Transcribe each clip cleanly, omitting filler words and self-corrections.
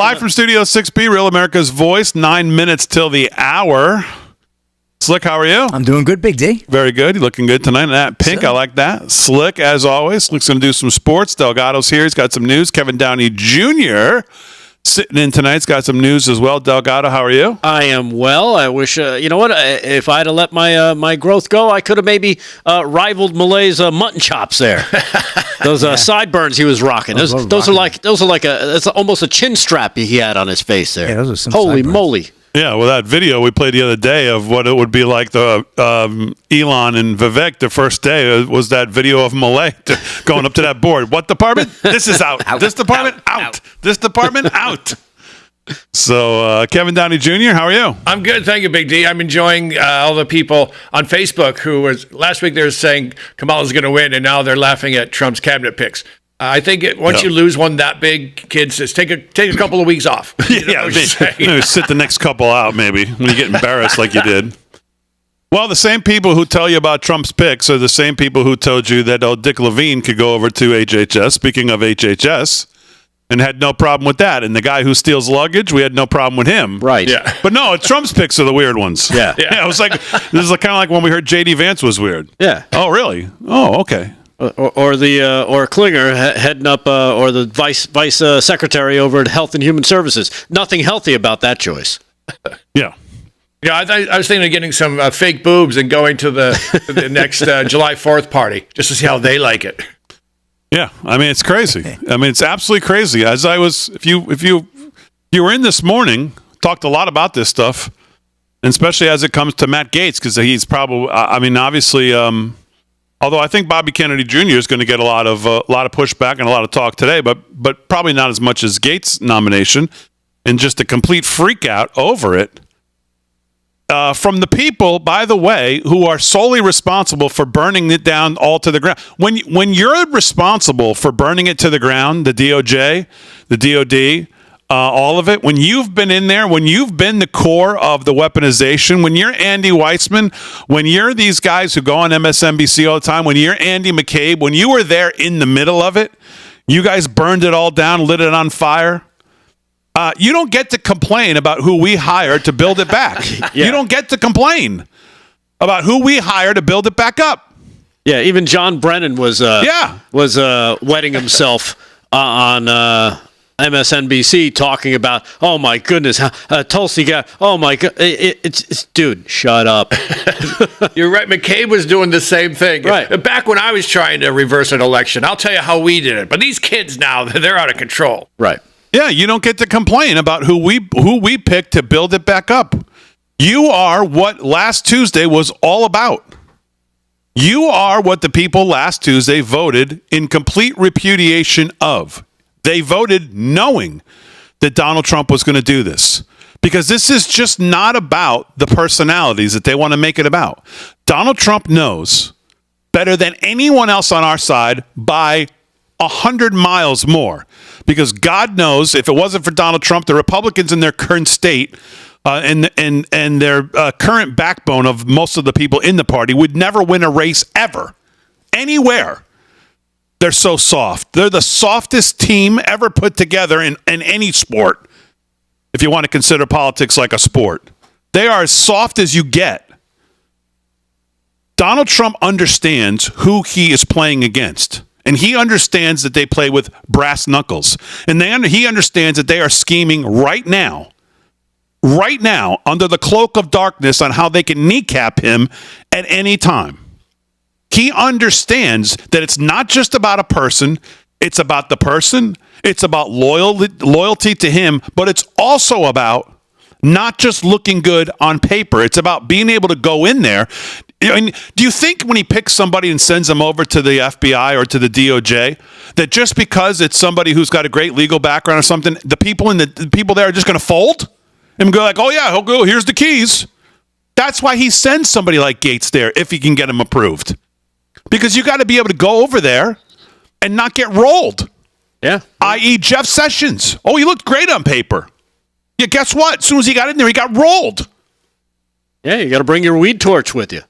Live from Studio 6B, Real America's Voice, 9 minutes till the hour. Slick, how are you? I'm doing good, Big D. Very good. You're looking good tonight. That pink, I like that. Slick, as always. Slick's going to do some sports. Delgado's here. He's got some news. Kevin Downey Jr. sitting in tonight. He's got some news as well. Delgado, how are you? I am well. I wish, you know what, if I'd have let my growth go, I could have maybe rivaled Malay's mutton chops there. Those sideburns he was rocking. Those are like it's almost a chin strap he had on his face there. Yeah, those are some Holy sideburns. moly. Yeah, well, that video we played the other day of what it would be like the Elon and Vivek the first day was that video of Malay going up to that board. What department? This is out. This department? Out. This department? Out. So, Kevin Downey Jr., how are you? I'm good. Thank you, Big D. I'm enjoying all the people on Facebook who was last week they were saying Kamala's going to win, and now they're laughing at Trump's cabinet picks. I think once you lose one that big, kids, just take a couple of weeks off. Maybe sit the next couple out, maybe, when you get embarrassed like you did. Well, the same people who tell you about Trump's picks are the same people who told you that Dick Levine could go over to HHS, speaking of HHS, and had no problem with that. And the guy who steals luggage, we had no problem with him. Right. Yeah. But no, Trump's picks are the weird ones. Yeah. It was like, this is kind of like when we heard J.D. Vance was weird. Yeah. Oh, really? Oh, okay. Or Klinger heading up, or the vice secretary over at Health and Human Services. Nothing healthy about that choice. Yeah. Yeah, I was thinking of getting some fake boobs and going to the next July 4th party just to see how they like it. Yeah, I mean it's crazy. I mean it's absolutely crazy. As I was, if you were in this morning, talked a lot about this stuff, and especially as it comes to Matt Gaetz, because he's probably, I mean, obviously, although I think Bobby Kennedy Jr. is going to get a lot of pushback and a lot of talk today, but probably not as much as Gaetz' nomination, and just a complete freak out over it. From the people, by the way, who are solely responsible for burning it down all to the ground. When you're responsible for burning it to the ground, the DOJ, the DOD, all of it, when you've been in there, when you've been the core of the weaponization, when you're Andy Weissman, when you're these guys who go on MSNBC all the time, when you're Andy McCabe, when you were there in the middle of it, you guys burned it all down, lit it on fire. You don't get to complain about who we hired to build it back. Yeah. You don't get to complain about who we hired to build it back up. Yeah, even John Brennan was wetting himself on MSNBC talking about, oh my goodness, Tulsi got, oh my god, it's dude, shut up. You're right. McCabe was doing the same thing. Right. Back when I was trying to reverse an election, I'll tell you how we did it. But these kids now, they're out of control. Right. Yeah, you don't get to complain about who we picked to build it back up. You are what last Tuesday was all about. You are what the people last Tuesday voted in complete repudiation of. They voted knowing that Donald Trump was going to do this. Because this is just not about the personalities that they want to make it about. Donald Trump knows better than anyone else on our side by 100 miles more. Because God knows if it wasn't for Donald Trump, the Republicans in their current state and their current backbone of most of the people in the party would never win a race ever, anywhere. They're so soft. They're the softest team ever put together in any sport, if you want to consider politics like a sport. They are as soft as you get. Donald Trump understands who he is playing against. And he understands that they play with brass knuckles. And he understands that they are scheming right now, under the cloak of darkness on how they can kneecap him at any time. He understands that it's not just about a person. It's about the person. It's about loyalty to him. But it's also about not just looking good on paper. It's about being able to go in there. I mean, do you think when he picks somebody and sends them over to the FBI or to the DOJ, that just because it's somebody who's got a great legal background or something, the people there are just going to fold and go like, oh yeah, he'll go. Here's the keys. That's why he sends somebody like Gaetz there if he can get him approved, because you got to be able to go over there and not get rolled. Yeah. I.e. Jeff Sessions. Oh, he looked great on paper. Yeah, guess what? As soon as he got in there, he got rolled. Yeah, you got to bring your weed torch with you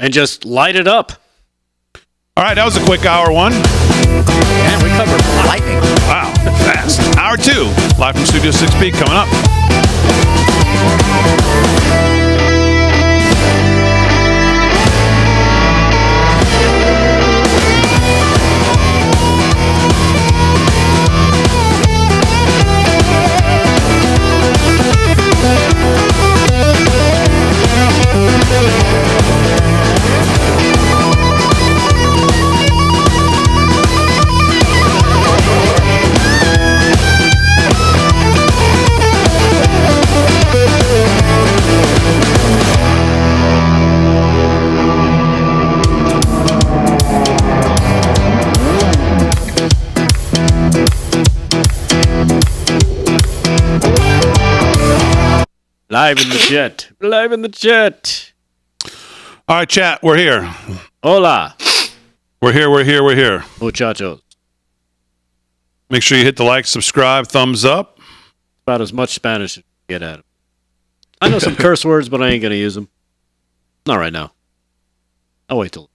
and just light it up. All right, that was a quick hour one. Man, we covered Lightning. Wow, fast. Hour two, live from Studio 6B coming up. live in the jet. Live in the jet. All right, chat, we're here. Hola, We're here. muchachos. Make sure you hit the like, subscribe, thumbs up. About as much Spanish as you can get at 'em. I know some curse words, but I ain't gonna use them. Not right now. I'll wait till.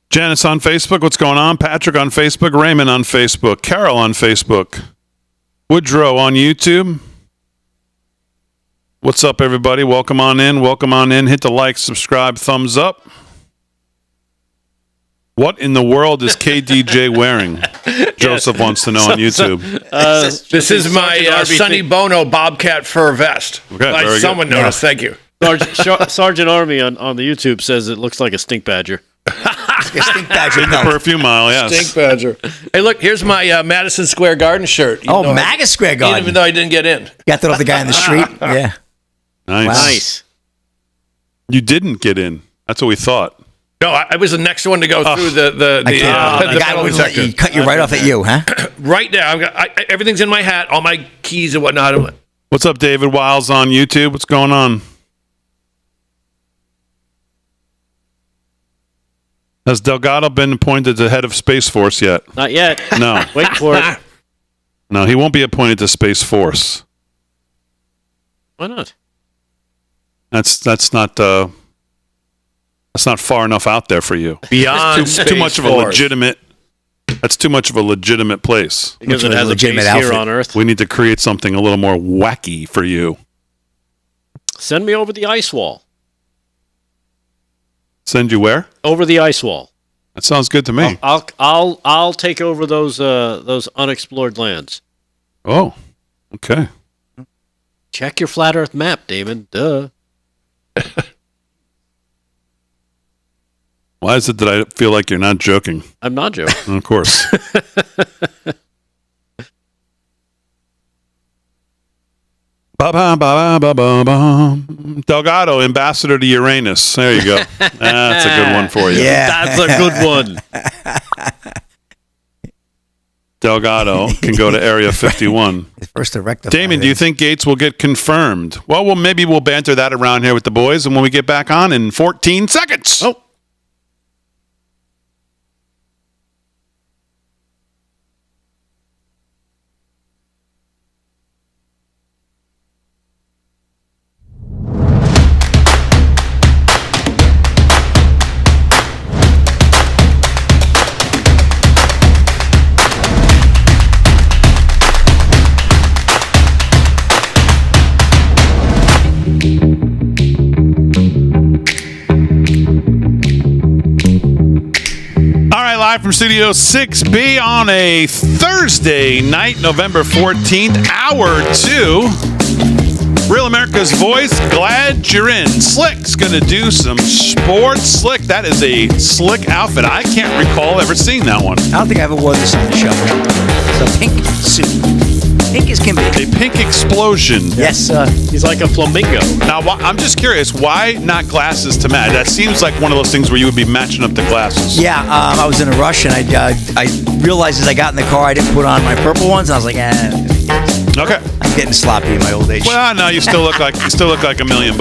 Janice on Facebook, what's going on? Patrick on Facebook, Raymond on Facebook, Carol on Facebook, Woodrow on YouTube. What's up, everybody? Welcome on in. Hit the like, subscribe, thumbs up. What in the world is KDJ wearing? Joseph wants to know on YouTube. This is my Sonny Bono Bobcat fur vest. Okay, very good. Someone noticed. Thank you. Sergeant Army on the YouTube says it looks like a stink badger. A stink badger In the pelt. perfume aisle, yes. Stink badger. Hey, look, here's my Madison Square Garden shirt. Oh, MAGA Square Garden. Even though I didn't get in. Got that off the guy on the street? Yeah. Nice. Wow. Nice. You didn't get in. That's what we thought. No, I was the next one to go through the The guy metal wouldn't let detector. you cut you right off at you, huh? Right now, everything's in my hat, all my keys and whatnot. What's up, David Wiles on YouTube? What's going on? Has Delgado been appointed to head of Space Force yet? Not yet. No. Wait for it. No, he won't be appointed to Space Force. Why not? That's not far enough out there for you. Beyond Too much of a legitimate. That's too much of a legitimate place. Because Looks it like has a a legitimate base here outfit. on Earth. We need to create something a little more wacky for you. Send me over the ice wall. Send you where? Over the ice wall. That sounds good to me. I'll take over those unexplored lands. Oh, okay. Check your flat Earth map, Damon. Duh. Why is it that I feel like you're not joking? I'm not joking. Of course. Ba-ba-ba-ba-ba-ba. Delgado, ambassador to Uranus. There you go. That's a good one for you. Yeah. That's a good one. Delgado can go to Area 51. First to rectify Damon, do you this. think Gates will get confirmed? Well, maybe we'll banter that around here with the boys, and when we get back on in 14 seconds. Oh. All right, live from Studio 6B on a Thursday night, November 14th, hour 2. Real America's Voice, glad you're in. Slick's going to do some sports. Slick, that is a slick outfit. I can't recall ever seeing that one. I don't think I ever wore this on the show. It's a pink suit. Pink as can be. A pink explosion. Yes, He's like a flamingo. Now, I'm just curious, why not glasses to match? That seems like one of those things where you would be matching up the glasses. yeah. I was in a rush, and I realized as I got in the car, I didn't put on my purple ones. And I was like, Okay. I'm getting sloppy in my old age. Well, no, you still look like $1 million.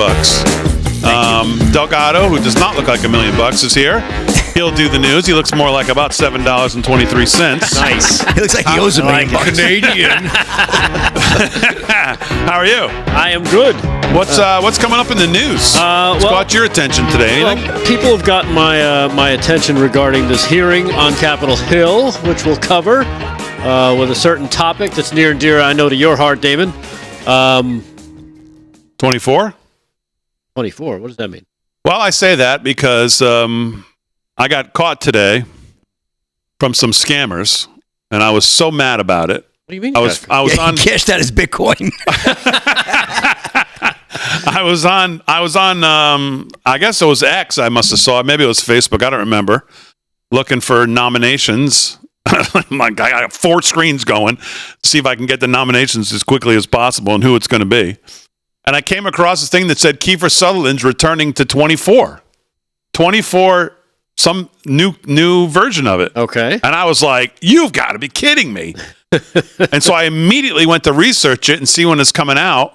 Delgado, who does not look like $1 million, is here. He'll do the news. He looks more like about $7.23. Nice. He looks like he owes $1 million. Canadian. How are you? I am good. What's coming up in the news? What's caught your attention today? Anything? Well, people have gotten my attention regarding this hearing on Capitol Hill, which we'll cover with a certain topic that's near and dear, I know, to your heart, Damon. 24? 24. What does that mean? Well, I say that because I got caught today from some scammers, and I was so mad about it. What do you mean? I was on. He cashed out his Bitcoin. I was on. I guess it was X. I must have saw it. Maybe it was Facebook. I don't remember. Looking for nominations. I got 4 screens going to see if I can get the nominations as quickly as possible and who it's going to be. And I came across this thing that said Kiefer Sutherland's returning to 24. 24, some new version of it. Okay. And I was like, you've got to be kidding me. And so I immediately went to research it and see when it's coming out.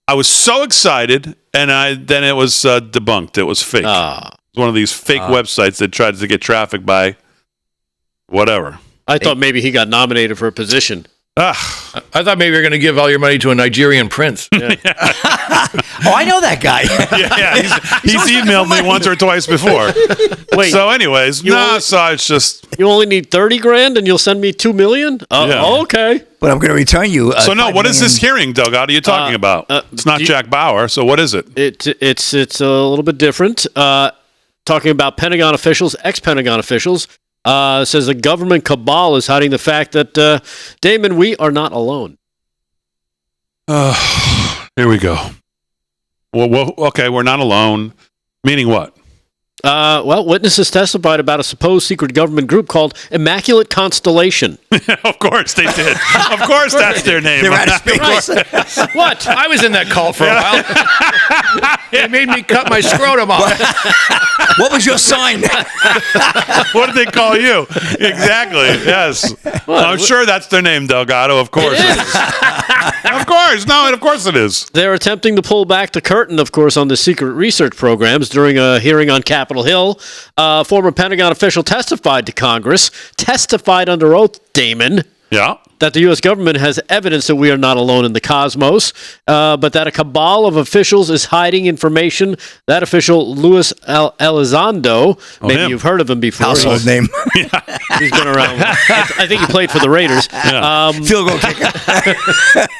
I was so excited, and then it was debunked. It was fake. It was one of these fake websites that tried to get traffic by whatever. I thought maybe he got nominated for a position. I thought maybe you were going to give all your money to a Nigerian prince. Oh, I know that guy. He's emailed me once or twice before. Wait. So anyways, so it's just... You only need $30,000 and you'll send me $2 million? Yeah. Okay. But I'm going to return you. So no, what is this hearing, Delgado, you're talking about? It's not Jack Bauer, so what is it? It's a little bit different. Talking about Pentagon officials, ex-Pentagon officials, says the government cabal is hiding the fact that, Damon, we are not alone. Here we go. Well, okay, we're not alone. Meaning what? Well, witnesses testified about a supposed secret government group called Immaculate Constellation. Of course they did. Of course that's their name. They're out of space. What? I was in that cult for a while. They made me cut my scrotum off. What was your sign? What did they call you? Exactly. Yes. I'm sure that's their name, Delgado. Of course it is. Of course. No, of course it is. They're attempting to pull back the curtain, of course, on the secret research programs during a hearing on Capitol Hill. Former Pentagon official testified to Congress, testified under oath, Damon, Yeah. that the U.S. government has evidence that we are not alone in the cosmos, but that a cabal of officials is hiding information. That official, Luis Elizondo, maybe him. you've heard of him before. Household name. He's been around. I think he played for the Raiders. Field goal kicker.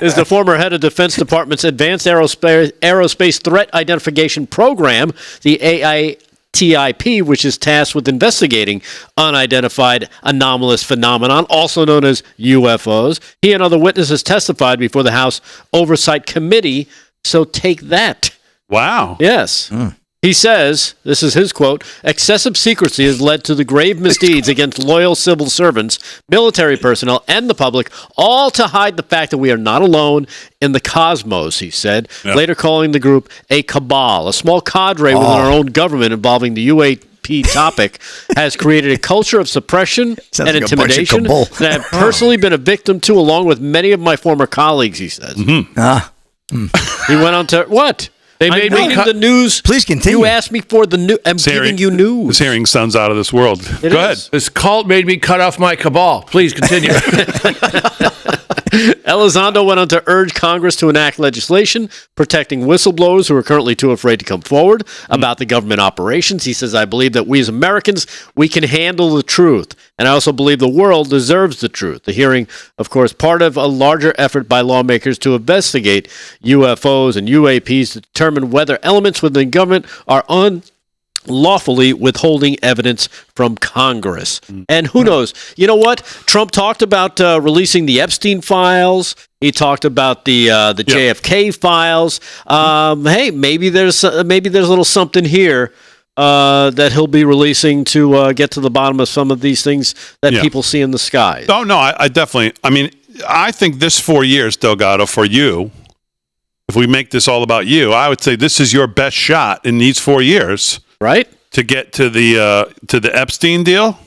Is the former head of Defense Department's Advanced Aerospace Threat Identification Program, the AITIP, which is tasked with investigating unidentified anomalous phenomenon, also known as UFOs. He and other witnesses testified before the House Oversight Committee, so take that. Wow. Yes. He says, this is his quote, excessive secrecy has led to the grave misdeeds against loyal civil servants, military personnel, and the public, all to hide the fact that we are not alone in the cosmos, he said, later calling the group a cabal, a small cadre within our own government involving the UAP topic has created a culture of suppression Sounds and like a bunch of intimidation cabal. that I've personally been a victim to, along with many of my former colleagues, he says. He went on to, what? They made me the news. Please continue. You asked me for the news. I'm giving you news. This hearing sounds out of this world. Go ahead. This cult made me cut off my cabal. Please continue. Elizondo went on to urge Congress to enact legislation protecting whistleblowers who are currently too afraid to come forward about the government operations. He says, I believe that we as Americans, we can handle the truth. And I also believe the world deserves the truth. The hearing, of course, part of a larger effort by lawmakers to investigate UFOs and UAPs to determine whether elements within government are unlawfully withholding evidence from Congress. And who knows? You know what? Trump talked about releasing the Epstein files. He talked about the JFK files. Hey, maybe there's a little something here that he'll be releasing to get to the bottom of some of these things that people see in the sky. Oh, no, I definitely, I think this 4 years, Delgado, for you, if we make this all about you, I would say this is your best shot in these 4 years. Right? To get to the Epstein deal.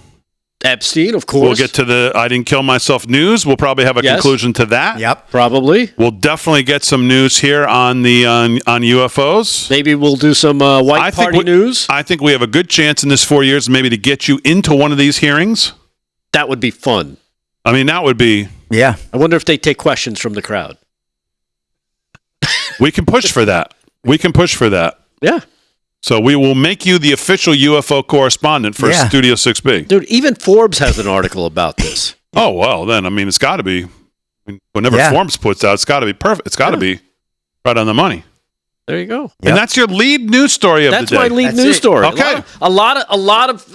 Epstein, of course. We'll get to the I didn't kill myself news. We'll probably have a Yes. conclusion to that. Yep. Probably. We'll definitely get some news here on the on UFOs. Maybe we'll do some white party news. I think we have a good chance in this 4 years maybe to get you into one of these hearings. That would be fun. I mean, that would be. Yeah. I wonder if they take questions from the crowd. We can push for that. We can push for that. Yeah. So we will make you the official UFO correspondent for Yeah. Studio 6B. Dude, even Forbes has an article about this. Oh, well, then, I mean, it's got to be. Whenever Yeah. Forbes puts out, it's got to be perfect. It's got to be right on the money. There you go. Yep. And that's your lead news story of That's the day. my lead That's news it. story. Okay. A lot of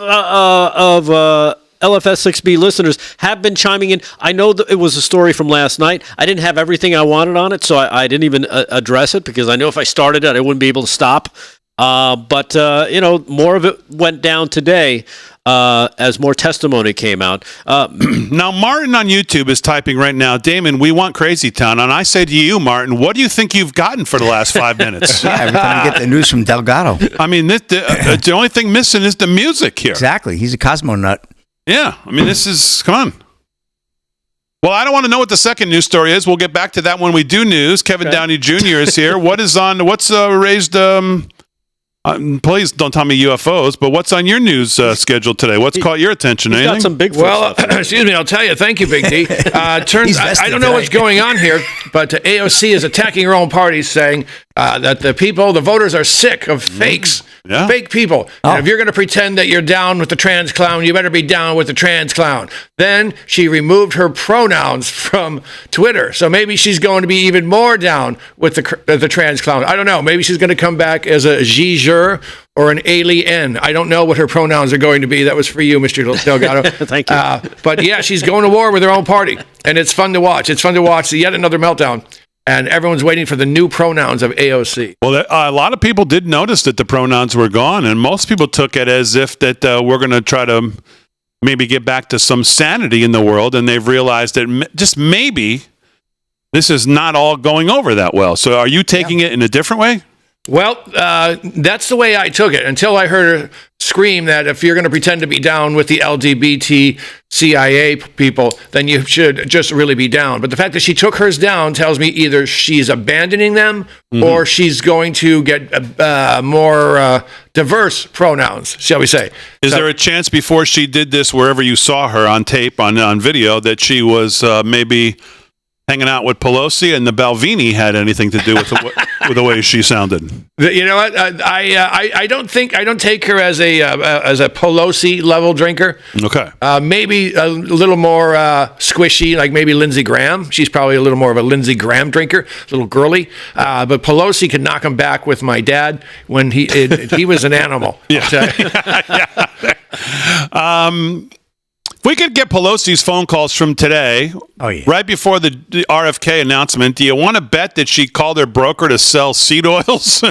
LFS 6B listeners have been chiming in. I know that it was a story from last night. I didn't have everything I wanted on it, so I didn't even address it because I know if I started it, I wouldn't be able to stop. But more of it went down today as more testimony came out. Now, Martin on YouTube is typing right now, Damon, we want Crazy Town. And I say to you, Martin, what do you think you've gotten for the last 5 minutes? Yeah, every time you get the news from Delgado. I mean, the only thing missing is the music here. Exactly. He's a Cosmo nut. Yeah. I mean, this is, come on. Well, I don't want to know what the second news story is. We'll get back to that when we do news. Kevin Downey Jr. is here. What's raised, please don't tell me UFOs, but what's on your news schedule today? What's caught your attention? He's got Anything? some Bigfoot Well, stuff. excuse me, I'll tell you. Thank you, Big D. I don't know what's going on here, but AOC is attacking her own party, saying that the voters are sick of fakes. Yeah. Fake people. And if you're going to pretend that you're down with the trans clown, you better be down with the trans clown. Then she removed her pronouns from Twitter. So maybe she's going to be even more down with the trans clown. I don't know. Maybe she's going to come back as a Giger or an alien. I don't know what her pronouns are going to be. That was for you, Mr. Delgado. Thank you. But yeah, she's going to war with her own party. And it's fun to watch. It's fun to watch yet another meltdown. And everyone's waiting for the new pronouns of AOC. Well, a lot of people did notice that the pronouns were gone, and most people took it as if that we're going to try to maybe get back to some sanity in the world, and they've realized that just maybe this is not all going over that well. So are you taking it in a different way? Well, that's the way I took it until I heard her scream that if you're going to pretend to be down with the LGBT CIA people, then you should just really be down. But the fact that she took hers down tells me either she's abandoning them or she's going to get more diverse pronouns, shall we say. Is there a chance before she did this, wherever you saw her on tape, on video, that she was maybe hanging out with Pelosi and the Balvenie had anything to do with the way she sounded? You know what? I don't take her as a Pelosi level drinker. Okay. Maybe a little more squishy, like maybe Lindsey Graham. She's probably a little more of a Lindsey Graham drinker, a little girly. But Pelosi could knock him back with my dad when he was an animal. Yeah. If we could get Pelosi's phone calls from today, right before the RFK announcement, do you want to bet that she called her broker to sell seed oils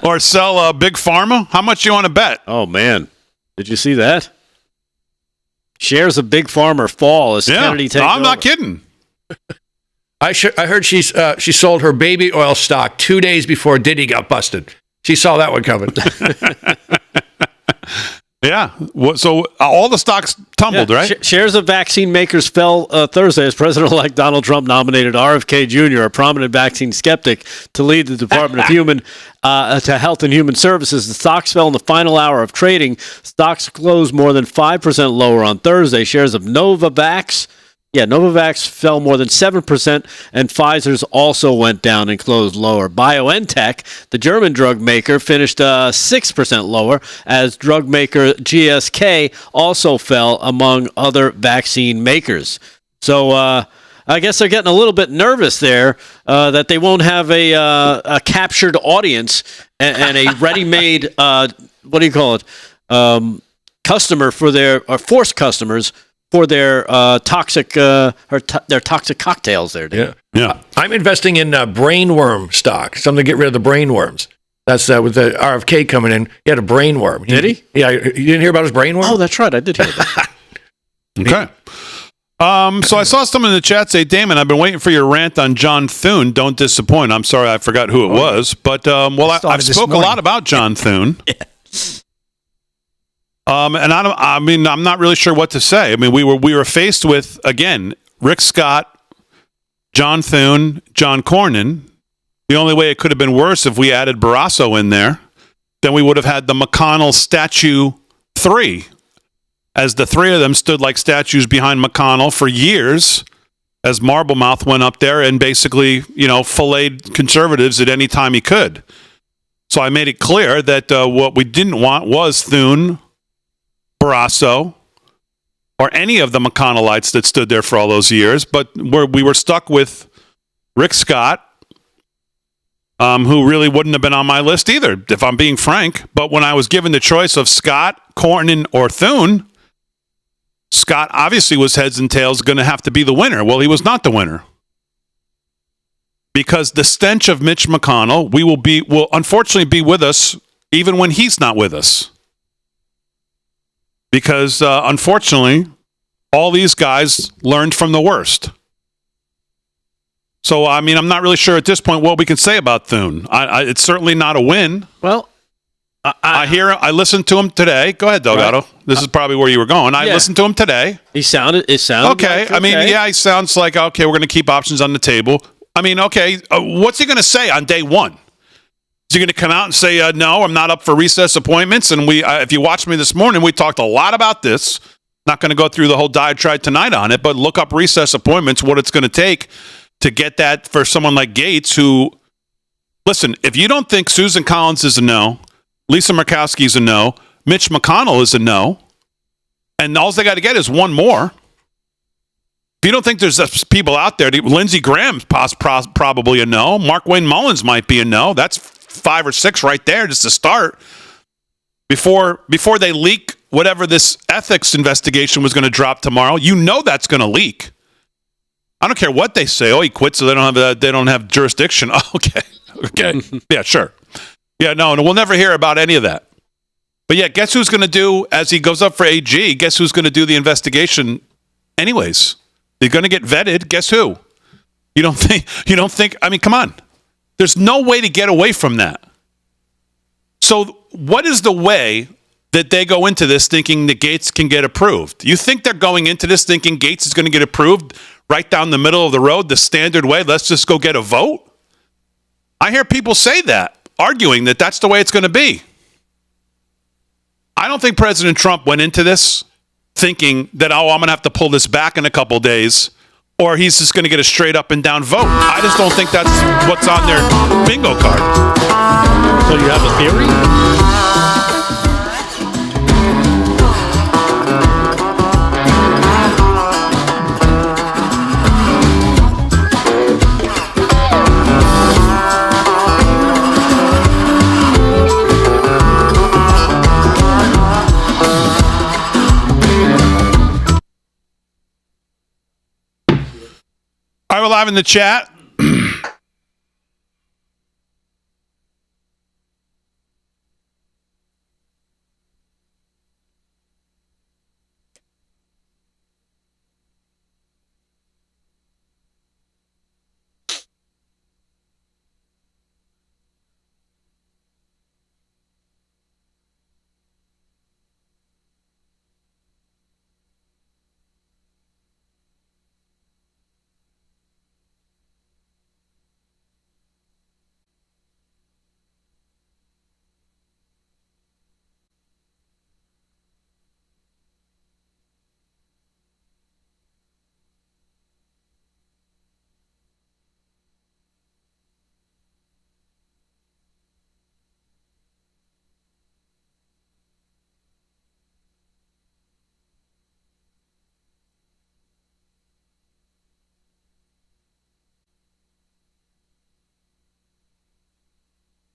or sell Big Pharma? How much do you want to bet? Oh, man. Did you see that? Shares of Big Pharma fall as Kennedy takes I'm not over. kidding. I heard she sold her baby oil stock 2 days before Diddy got busted. She saw that one coming. Yeah. So all the stocks tumbled, right? Shares of vaccine makers fell Thursday as President-elect Donald Trump nominated RFK Jr., a prominent vaccine skeptic, to lead the Department of Health and Human Services. The stocks fell in the final hour of trading. Stocks closed more than 5% lower on Thursday. Shares of Novavax fell more than 7%, and Pfizer's also went down and closed lower. BioNTech, the German drug maker, finished 6% lower, as drug maker GSK also fell among other vaccine makers. So I guess they're getting a little bit nervous there that they won't have a captured audience and a ready-made, customer for their forced customers for their toxic cocktails there, dude. Yeah. I'm investing in brainworm stock, something to get rid of the brainworms. That's with the RFK coming in. He had a brainworm. Did he? Yeah. You didn't hear about his brainworm? Oh, that's right. I did hear that. Okay. So I saw someone in the chat say, Damon, I've been waiting for your rant on John Thune. Don't disappoint. I'm sorry, I forgot who it was. But, I've spoke a lot about John Thune. And I'm not really sure what to say. I mean, we were faced with, again, Rick Scott, John Thune, John Cornyn. The only way it could have been worse if we added Barrasso in there, then we would have had the McConnell statue 3, as the three of them stood like statues behind McConnell for years, as Marblemouth went up there and basically, filleted conservatives at any time he could. So I made it clear that what we didn't want was Thune, Barrasso, or any of the McConnellites that stood there for all those years, but we were stuck with Rick Scott, who really wouldn't have been on my list either, if I'm being frank. But when I was given the choice of Scott, Cornyn, or Thune, Scott obviously was heads and tails going to have to be the winner. Well, he was not the winner. Because the stench of Mitch McConnell will unfortunately be with us even when he's not with us. Because unfortunately, all these guys learned from the worst. So, I mean, I'm not really sure at this point what we can say about Thune. It's certainly not a win. Well, I listened to him today. Go ahead, Delgado. Right. This is probably where you were going. I listened to him today. It sounded okay. Like, okay. He sounds like, okay, we're going to keep options on the table. I mean, okay, what's he going to say on day one? Is he going to come out and say, no, I'm not up for recess appointments? And if you watched me this morning, we talked a lot about this. Not going to go through the whole diatribe tonight on it, but look up recess appointments, what it's going to take to get that for someone like Gaetz, who, listen, if you don't think Susan Collins is a no, Lisa Murkowski is a no, Mitch McConnell is a no, and all they got to get is one more. If you don't think there's people out there, Lindsey Graham's probably a no. Mark Wayne Mullins might be a no. That's 5 or 6 right there just to start. Before they leak whatever this ethics investigation was going to drop tomorrow, that's going to leak. I don't care what they say. Oh, he quit, so they don't have jurisdiction. Oh, okay, yeah, sure. Yeah, no, we'll never hear about any of that. But yeah, guess who's going to do, as he goes up for AG, guess who's going to do the investigation anyways? They're going to get vetted. Guess who? You don't think, I mean, come on. There's no way to get away from that. So what is the way that they go into this thinking that Gaetz can get approved? You think they're going into this thinking Gaetz is going to get approved right down the middle of the road, the standard way? Let's just go get a vote? I hear people say that, arguing that that's the way it's going to be. I don't think President Trump went into this thinking that, I'm going to have to pull this back in a couple days, or he's just going to get a straight up and down vote. I just don't think that's what's on their bingo card. So you have a theory? All right, we're live in the chat.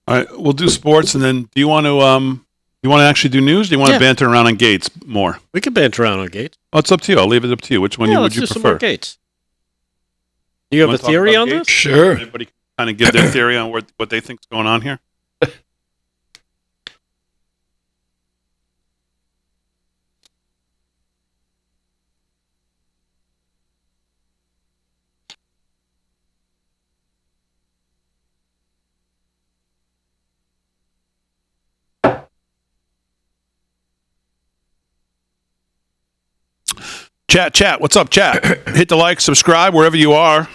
All right, we'll do sports, and then do you want to actually do news? Do you want to banter around on Gaetz more? We can banter around on Gaetz. Oh, it's up to you. I'll leave it up to you. Which one would you prefer? Some more Gaetz. Do you have a theory on this? Sure. Everybody can kind of give their theory on what they think's going on here. Chat. What's up, chat? Hit the like, subscribe wherever you are.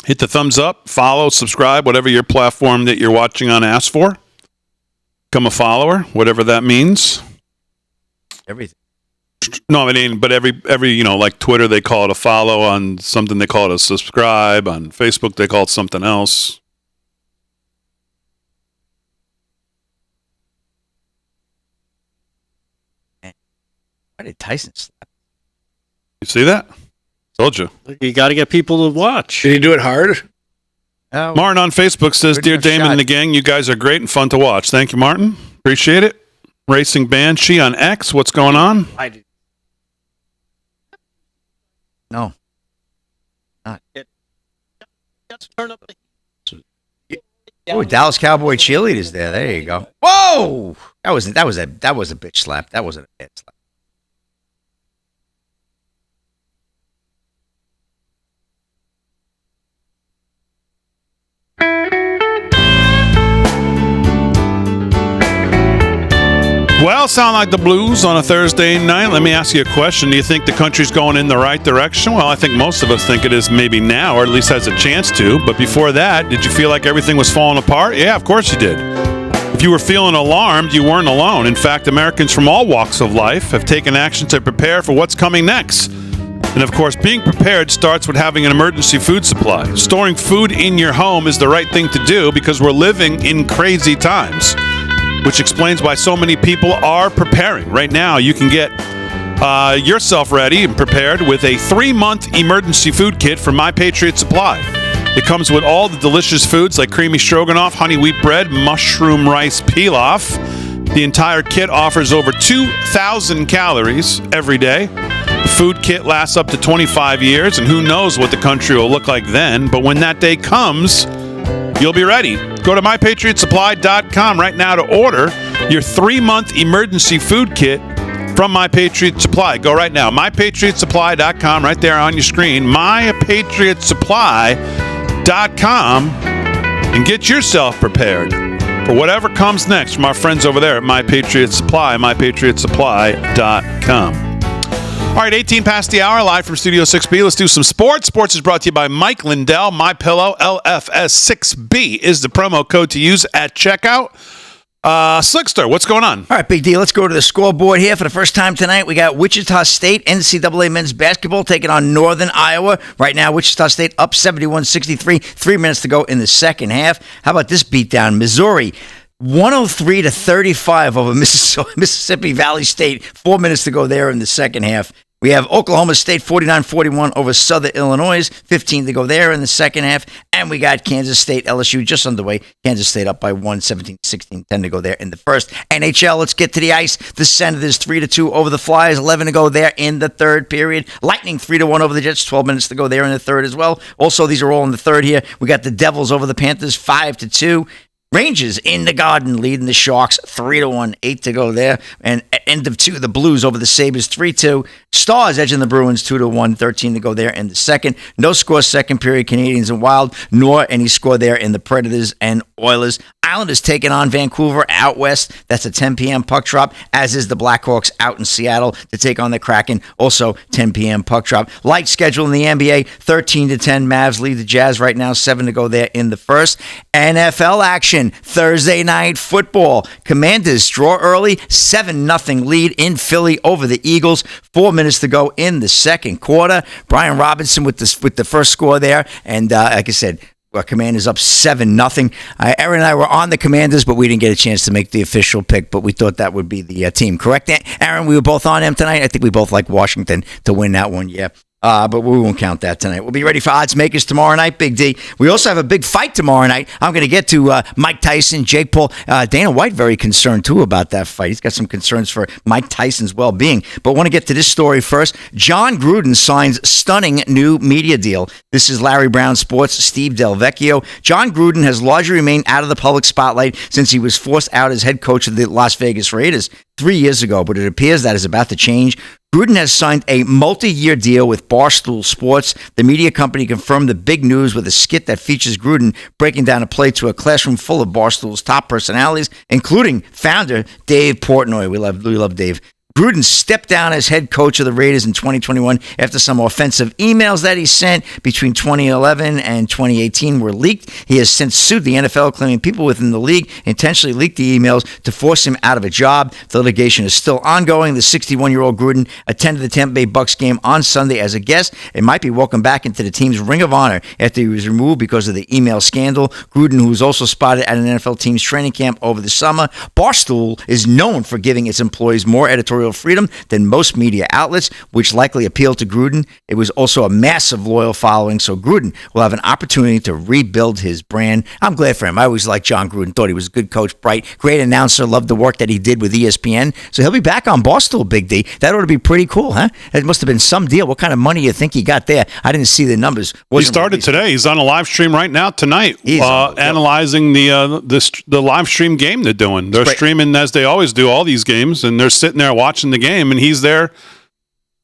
Hit the thumbs up, follow, subscribe, whatever your platform that you're watching on asks for. Become a follower, whatever that means. Everything. No, I mean, but every like Twitter, they call it a follow. On something, they call it a subscribe. On Facebook, they call it something else. Why did Tyson slap? You see that? Told you. You got to get people to watch. Did he do it hard? Oh, Martin on Facebook says, Good "Dear enough Damon shot. and the gang, you guys are great and fun to watch. Thank you, Martin. Appreciate it." Racing Banshee on X. What's going on? no. Oh, Dallas Cowboy cheerleaders there. There you go. Whoa! That was a bitch slap. That wasn't a bad slap. Well, sound like the Blues on a Thursday night. Let me ask you a question. Do you think the country's going in the right direction? Well, I think most of us think it is maybe now, or at least has a chance to. But before that, did you feel like everything was falling apart? Yeah, of course you did. If you were feeling alarmed, you weren't alone. In fact, Americans from all walks of life have taken action to prepare for what's coming next. And of course, being prepared starts with having an emergency food supply. Storing food in your home is the right thing to do because we're living in crazy times, which explains why so many people are preparing. Right now, you can get yourself ready and prepared with a 3-month emergency food kit from My Patriot Supply. It comes with all the delicious foods like creamy stroganoff, honey wheat bread, mushroom rice pilaf. The entire kit offers over 2,000 calories every day. The food kit lasts up to 25 years, and who knows what the country will look like then. But when that day comes, you'll be ready. Go to MyPatriotSupply.com right now to order your 3-month emergency food kit from My Patriot Supply. Go right now. MyPatriotSupply.com right there on your screen. MyPatriotSupply.com and get yourself prepared for whatever comes next from our friends over there at My Patriot Supply, MyPatriotSupply.com. All right, 18 past the hour, live from Studio 6B. Let's do some sports. Sports is brought to you by Mike Lindell. MyPillow, LFS6B is the promo code to use at checkout. Slickster, what's going on? All right, big deal. Let's go to the scoreboard here. For the first time tonight, we got Wichita State NCAA men's basketball taking on Northern Iowa. Right now, Wichita State up 71-63. 3 minutes to go in the second half. How about this beatdown? Missouri 103-35 over Mississippi Valley State. 4 minutes to go there in the second half. We have Oklahoma State 49-41 over Southern Illinois. 15 to go there in the second half. And we got Kansas State LSU just underway. Kansas State up by 1, 17-16, 10 to go there in the first. NHL, let's get to the ice. The Senators 3-2 over the Flyers. 11 to go there in the third period. Lightning 3-1 over the Jets. 12 minutes to go there in the third as well. Also, these are all in the third here. We got the Devils over the Panthers 5-2. Rangers in the Garden leading the Sharks 3-1, 8 to go there. And at end of 2, the Blues over the Sabres 3-2. Stars edging the Bruins 2-1, 13 to go there in the second. No score second period, Canadians and Wild, nor any score there in the Predators and Oilers. Islanders taking on Vancouver out west. That's a 10 p.m. puck drop, as is the Blackhawks out in Seattle to take on the Kraken. Also 10 p.m. puck drop. Light schedule in the NBA, 13-10. Mavs lead the Jazz right now, 7 to go there in the first. NFL action, Thursday night football. Commanders draw early, 7-0 lead in Philly over the Eagles. 4 minutes to go in the second quarter. Brian Robinson with the first score there. And like I said, Commanders up 7-0. Aaron and I were on the Commanders, but we didn't get a chance to make the official pick, but we thought that would be the team. Correct, Aaron? We were both on them tonight. I think we both like Washington to win that one, yeah. But we won't count that tonight. We'll be ready for odds makers tomorrow night, Big D. We also have a big fight tomorrow night. I'm going to get to Mike Tyson, Jake Paul. Dana White very concerned, too, about that fight. He's got some concerns for Mike Tyson's well-being. But I want to get to this story first. John Gruden signs stunning new media deal. This is Larry Brown Sports' Steve Del Vecchio. John Gruden has largely remained out of the public spotlight since he was forced out as head coach of the Las Vegas Raiders 3 years ago, but it appears that is about to change. Gruden has signed a multi-year deal with Barstool Sports. The media company confirmed the big news with a skit that features Gruden breaking down a play to a classroom full of Barstool's top personalities, including founder Dave Portnoy. We love Dave. Gruden stepped down as head coach of the Raiders in 2021 after some offensive emails that he sent between 2011 and 2018 were leaked. He has since sued the NFL, claiming people within the league intentionally leaked the emails to force him out of a job. The litigation is still ongoing. The 61-year-old Gruden attended the Tampa Bay Bucs game on Sunday as a guest and might be welcomed back into the team's Ring of Honor after he was removed because of the email scandal. Gruden, who was also spotted at an NFL team's training camp over the summer. Barstool is known for giving its employees more editorial freedom than most media outlets, which likely appealed to Gruden. It was also a massive loyal following, so Gruden will have an opportunity to rebuild his brand. I'm glad for him. I always liked John Gruden, thought he was a good coach, bright, great announcer, loved the work that he did with ESPN. So he'll be back on Barstool, Big D. That ought to be pretty cool, huh? It must have been some deal. What kind of money you think he got there? I didn't see the numbers. He started today. He's on a live stream right now tonight, analyzing the live stream game they're doing. They're streaming as they always do all these games, and they're sitting there watching the game, and he's there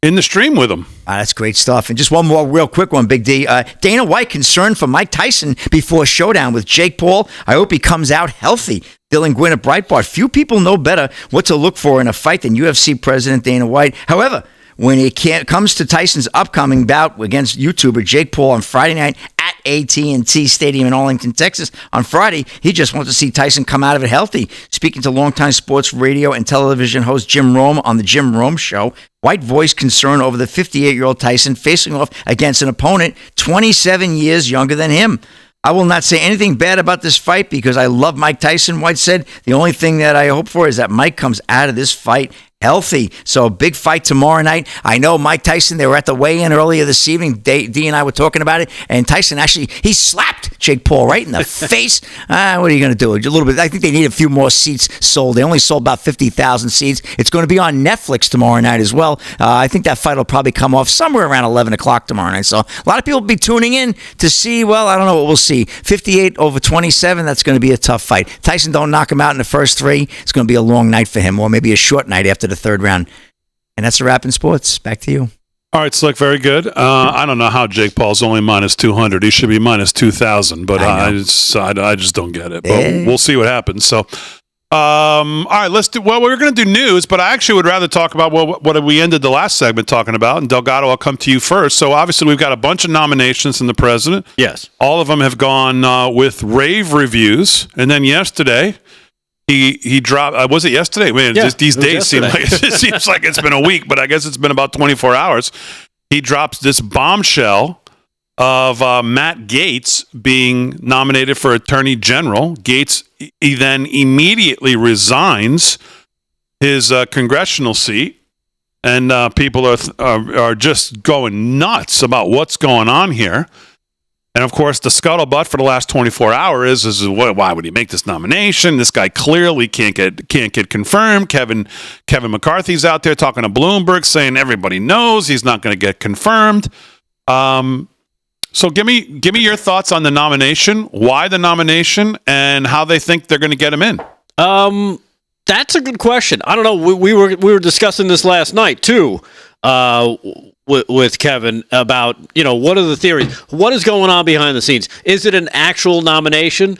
in the stream with them. That's great stuff. And just one more real quick one, Big D. Dana White concerned for Mike Tyson before showdown with Jake Paul. I hope he comes out healthy. Dylan Gwynn at Breitbart. Few people know better what to look for in a fight than UFC President Dana White. However, when it comes to Tyson's upcoming bout against YouTuber Jake Paul on Friday night at AT&T Stadium in Arlington, Texas. On Friday, he just wants to see Tyson come out of it healthy. Speaking to longtime sports radio and television host Jim Rome on The Jim Rome Show, White voiced concern over the 58-year-old Tyson facing off against an opponent 27 years younger than him. I will not say anything bad about this fight because I love Mike Tyson, White said. The only thing that I hope for is that Mike comes out of this fight healthy. So a big fight tomorrow night. I know Mike Tyson, they were at the weigh-in earlier this evening. D and I were talking about it, and Tyson actually, he slapped Jake Paul right in the face. What are you going to do? A little bit. I think they need a few more seats sold. They only sold about 50,000 seats. It's going to be on Netflix tomorrow night as well. I think that fight will probably come off somewhere around 11 o'clock tomorrow night. So a lot of people will be tuning in to see, well, I don't know what we'll see. 58 over 27, that's going to be a tough fight. Tyson don't knock him out in the first three. It's going to be a long night for him, or maybe a short night after the third round. And that's a wrap in sports. Back to you. All right, Slick, very good. I don't know how Jake Paul's only minus 200. He should be minus 2,000, but I just don't get it. But we'll see what happens. So, all right, let's do. Well, we're going to do news, but I actually would rather talk about what we ended the last segment talking about. And Delgado, I'll come to you first. So, obviously, we've got a bunch of nominations from the president. Yes, all of them have gone with rave reviews, and then yesterday. He dropped. Was it yesterday? Man, these days seem like it seems like it's been a week, but I guess it's been about 24 hours. He drops this bombshell of Matt Gaetz being nominated for Attorney General. Gaetz he then immediately resigns his congressional seat, and people are just going nuts about what's going on here. And, of course, the scuttlebutt for the last 24 hours is why would he make this nomination? This guy clearly can't get confirmed. Kevin McCarthy's out there talking to Bloomberg saying everybody knows he's not going to get confirmed. So give me your thoughts on the nomination, why the nomination, and how they think they're going to get him in. That's a good question. I don't know. We were discussing this last night, too. With Kevin about, what are the theories? What is going on behind the scenes? Is it an actual nomination?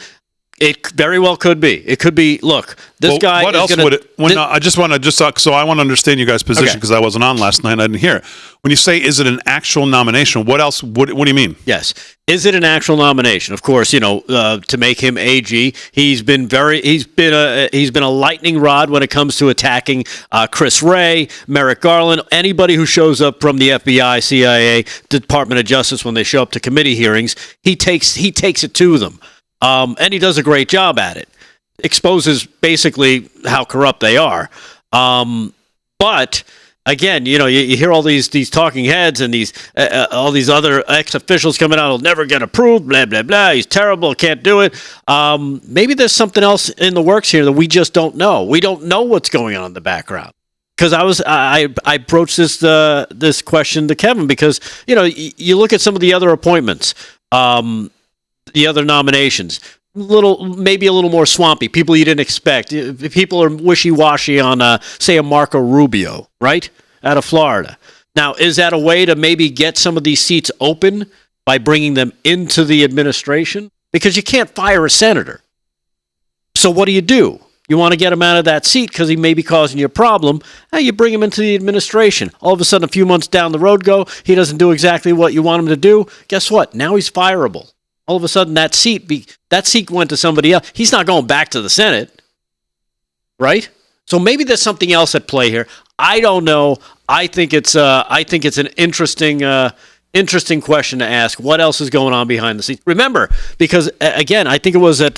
It very well could be. It could be, look, this guy what is else gonna, would it... I just want to understand you guys' position because I wasn't on last night and I didn't hear it. When you say, is it an actual nomination, what else, what do you mean? Yes. Is it an actual nomination? Of course, to make him AG, he's been a lightning rod when it comes to attacking Chris Wray, Merrick Garland, anybody who shows up from the FBI, CIA, Department of Justice when they show up to committee hearings, he takes it to them. And he does a great job at it. Exposes basically how corrupt they are. But again, you hear all these talking heads and these all these other ex-officials coming out. He'll never get approved. Blah blah blah. He's terrible. Can't do it. Maybe there's something else in the works here that we just don't know. We don't know what's going on in the background. Because I broached this question to Kevin because you look at some of the other appointments. The other nominations, maybe a little more swampy. People you didn't expect. People are wishy-washy on, say, a Marco Rubio, right, out of Florida. Now, is that a way to maybe get some of these seats open by bringing them into the administration? Because you can't fire a senator. So what do you do? You want to get him out of that seat because he may be causing you a problem. You bring him into the administration. All of a sudden, a few months down the road he doesn't do exactly what you want him to do. Guess what? Now he's fireable. All of a sudden, that seat went to somebody else. He's not going back to the Senate, right? So maybe there's something else at play here. I don't know. I think it's an interesting question to ask. What else is going on behind the scenes? Remember, because again, I think it was at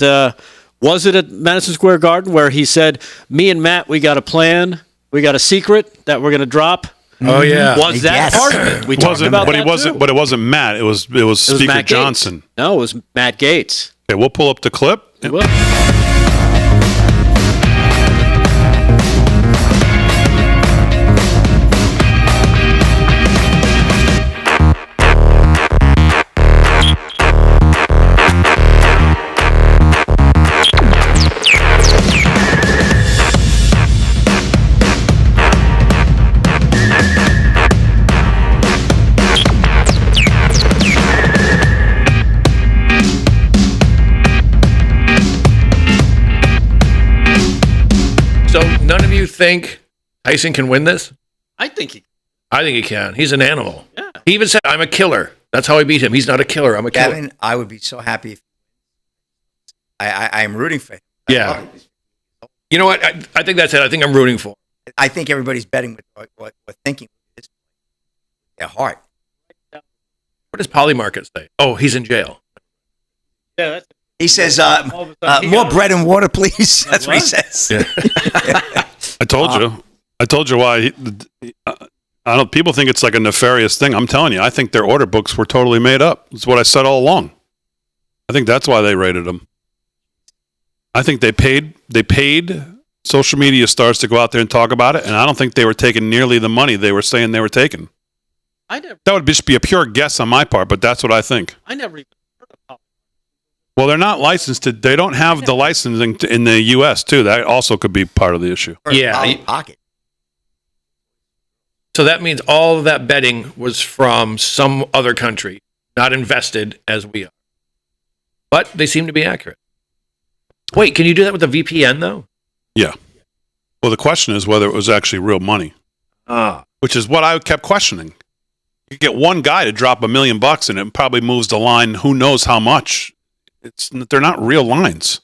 Madison Square Garden where he said, "Me and Matt, we got a plan. We got a secret that we're going to drop." Oh yeah, Was that Yes. part of it? We talked about but that it wasn't. too. But it wasn't Matt. It was Speaker Matt Gaetz. Johnson. No, it was Matt Gaetz. Okay, we'll pull up the clip. Well, So none of you think Tyson can win this? I think he. I think he can. He's an animal. Yeah. He even said, "I'm a killer." That's how I beat him. He's not a killer. I'm a killer. Gavin, I would be so happy if I am rooting for him. Yeah. You know what? I think that's it. I think I'm rooting for him. I think everybody's betting with what thinking with their heart. What does Polymarket say? Oh, he's in jail. Yeah, that's He says, All of a sudden he more got- bread and water, please. That's what he what? says. I told you. I told you why. I don't. People think it's like a nefarious thing. I'm telling you. I think their order books were totally made up. That's what I said all along. I think that's why they raided them. I think they paid social media stars to go out there and talk about it, and I don't think they were taking nearly the money they were saying they were taking. That would just be a pure guess on my part, but that's what I think. I never even heard of Well, they're not licensed to. They don't have the licensing in the U.S. too. That also could be part of the issue. Yeah. Out of pocket. So that means all of that betting was from some other country, not invested as we are. But they seem to be accurate. Wait, can you do that with a VPN though? Yeah. Well, the question is whether it was actually real money, which is what I kept questioning. You get one guy to drop $1 million, and it probably moves the line. Who knows how much? They're not real lines.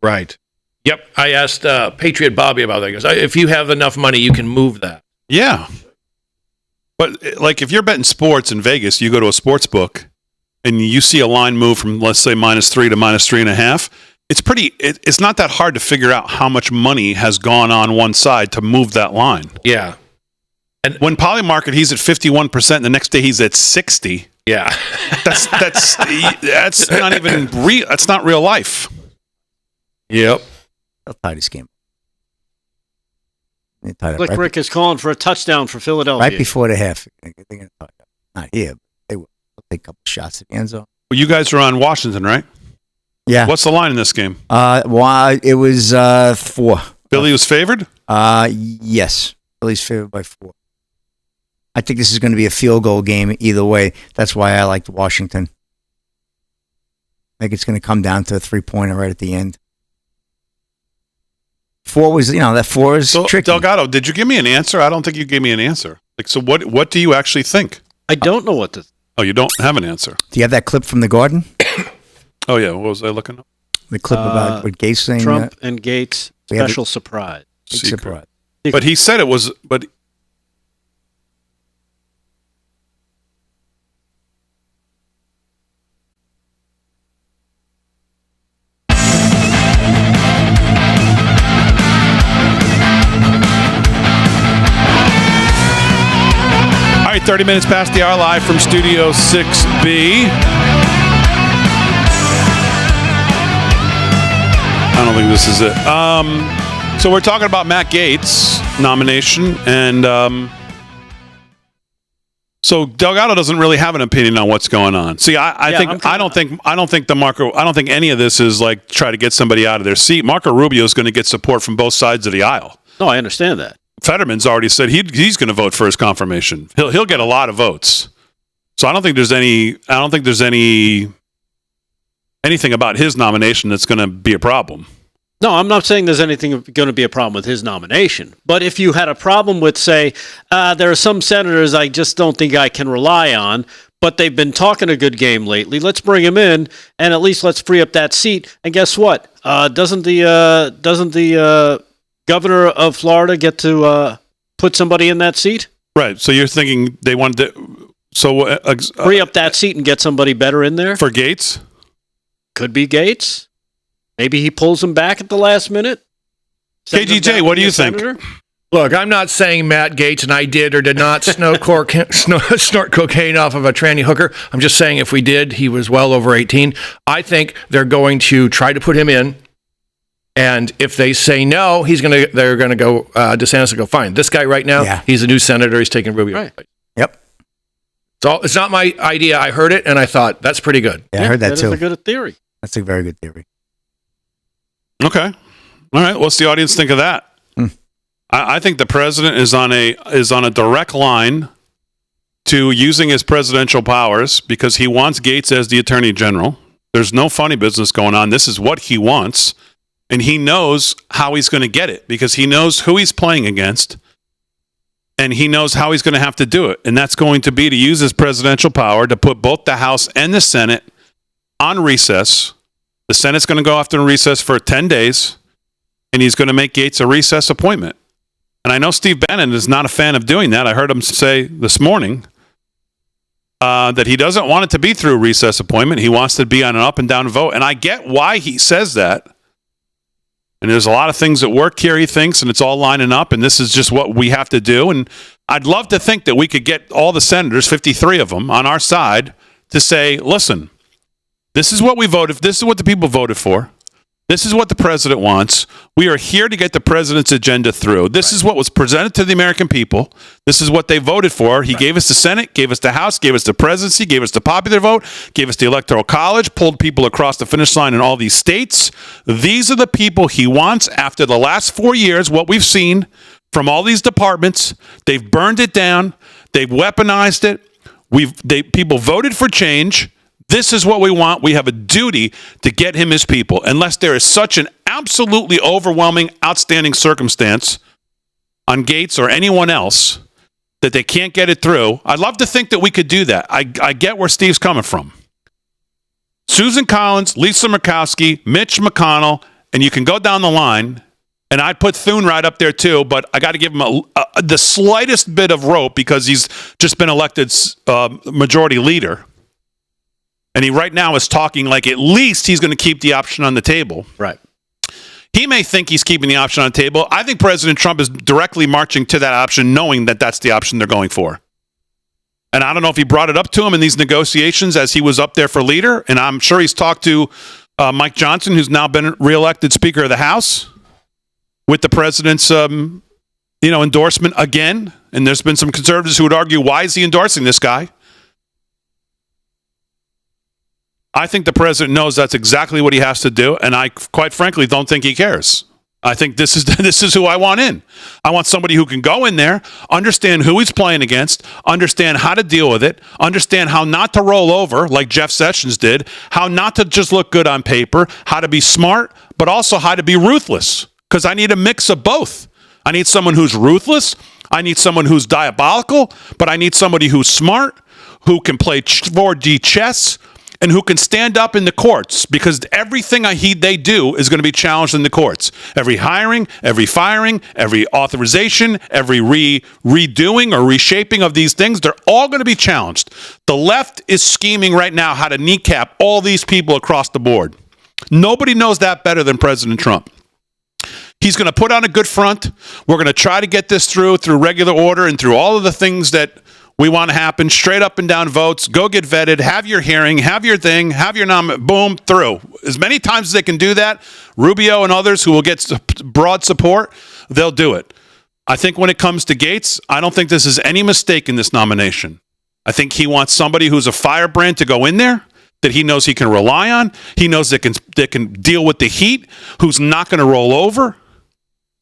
Right. Yep. I asked Patriot Bobby about that. He goes, if you have enough money, you can move that. Yeah. But like if you're betting sports in Vegas, you go to a sports book and you see a line move from, let's say, -3 to -3.5. It's not that hard to figure out how much money has gone on one side to move that line. Yeah. When Polymarket, he's at 51%, and the next day he's at 60. Yeah. That's not even real. That's not real life. Yep. They'll tie this game. They tie it Slick right, Rick is calling for a touchdown for Philadelphia. right before the half. They're going to tie it. Not here. But they will. They'll take a couple shots at the end zone. Well, you guys are on Washington, right? Yeah. What's the line in this game? Well, it was 4. Philly was favored? Yes. Philly's favored by 4. I think this is going to be a field goal game either way. That's why I liked Washington. I think it's going to come down to a 3-pointer right at the end. 4 was, that 4 is So, tricky. Delgado, did you give me an answer? I don't think you gave me an answer. Like, so what do you actually think? I don't know what to. Oh, you don't have an answer. Do you have that clip from the Garden? Oh, yeah. What was I looking up? The clip about what Gates saying? Trump and Gates we have special surprise. Big Secret. surprise. But he said it was, but all right, 30 minutes past the hour, live from Studio 6B. I don't think this is it. So we're talking about Matt Gaetz nomination, and so Delgado doesn't really have an opinion on what's going on. See, I don't think any of this is like try to get somebody out of their seat. Marco Rubio is going to get support from both sides of the aisle. No, I understand that. Fetterman's already said he's going to vote for his confirmation. He'll get a lot of votes. So I don't think there's anything about his nomination that's going to be a problem. No, I'm not saying there's anything going to be a problem with his nomination. But if you had a problem with, say, there are some senators I just don't think I can rely on, but they've been talking a good game lately, let's bring him in, and at least let's free up that seat. And guess what? Doesn't the governor of Florida get to put somebody in that seat? Right. So you're thinking they wanted to Free up that seat and get somebody better in there? for Gates? Could be Gates. Maybe he pulls him back at the last minute. Sends him KGJ, back what to do you be a think? senator? Look, I'm not saying Matt Gaetz and I did or did not snort cocaine off of a tranny hooker. I'm just saying if we did, he was well over 18. I think they're going to try to put him in. And if they say no, they're going to go, DeSantis will go, fine. This guy right now, he's a new senator. He's taking Rubio's Right. place. Yep. So it's not my idea. I heard it and I thought, that's pretty good. Yeah, I heard that too. That's a good theory. That's a very good theory. Okay. All right. What's the audience think of that? I think the president is on a direct line to using his presidential powers because he wants Gates as the attorney general. There's no funny business going on. This is what he wants. And he knows how he's going to get it because he knows who he's playing against. And he knows how he's going to have to do it. And that's going to be to use his presidential power to put both the House and the Senate on recess. The Senate's going to go after recess for 10 days. And he's going to make Gates a recess appointment. And I know Steve Bannon is not a fan of doing that. I heard him say this morning that he doesn't want it to be through a recess appointment. He wants to be on an up and down vote. And I get why he says that. And there's a lot of things that work here, he thinks, and it's all lining up. And this is just what we have to do. And I'd love to think that we could get all the senators, 53 of them, on our side to say, listen, this is what we voted. This is what the people voted for. This is what the president wants. We are here to get the president's agenda through. This is what was presented to the American people. This is what they voted for. He gave us the Senate, gave us the House, gave us the presidency, gave us the popular vote, gave us the Electoral College, pulled people across the finish line in all these states. These are the people he wants after the last 4 years, what we've seen from all these departments. They've burned it down. They've weaponized it. People voted for change. This is what we want. We have a duty to get him his people. Unless there is such an absolutely overwhelming, outstanding circumstance on Gates or anyone else that they can't get it through, I'd love to think that we could do that. I get where Steve's coming from. Susan Collins, Lisa Murkowski, Mitch McConnell, and you can go down the line, and I'd put Thune right up there too, but I got to give him the slightest bit of rope because he's just been elected majority leader. And he right now is talking like at least he's going to keep the option on the table. Right. He may think he's keeping the option on the table. I think President Trump is directly marching to that option, knowing that that's the option they're going for. And I don't know if he brought it up to him in these negotiations as he was up there for leader. And I'm sure he's talked to Mike Johnson, who's now been reelected Speaker of the House, with the president's endorsement again. And there's been some conservatives who would argue, why is he endorsing this guy? I think the president knows that's exactly what he has to do, and I, quite frankly, don't think he cares. I think this is who I want in. I want somebody who can go in there, understand who he's playing against, understand how to deal with it, understand how not to roll over like Jeff Sessions did, how not to just look good on paper, how to be smart, but also how to be ruthless, because I need a mix of both. I need someone who's ruthless, I need someone who's diabolical, but I need somebody who's smart, who can play 4D chess, and who can stand up in the courts, because everything they do is going to be challenged in the courts. Every hiring, every firing, every authorization, every redoing or reshaping of these things, they're all going to be challenged. The left is scheming right now how to kneecap all these people across the board. Nobody knows that better than President Trump. He's going to put on a good front. We're going to try to get this through regular order and through all of the things that we want to happen, straight up and down votes, go get vetted, have your hearing, have your thing, have your boom, through. As many times as they can do that, Rubio and others who will get broad support, they'll do it. I think when it comes to Gates, I don't think this is any mistake in this nomination. I think he wants somebody who's a firebrand to go in there, that he knows he can rely on, he knows that can deal with the heat, who's not going to roll over.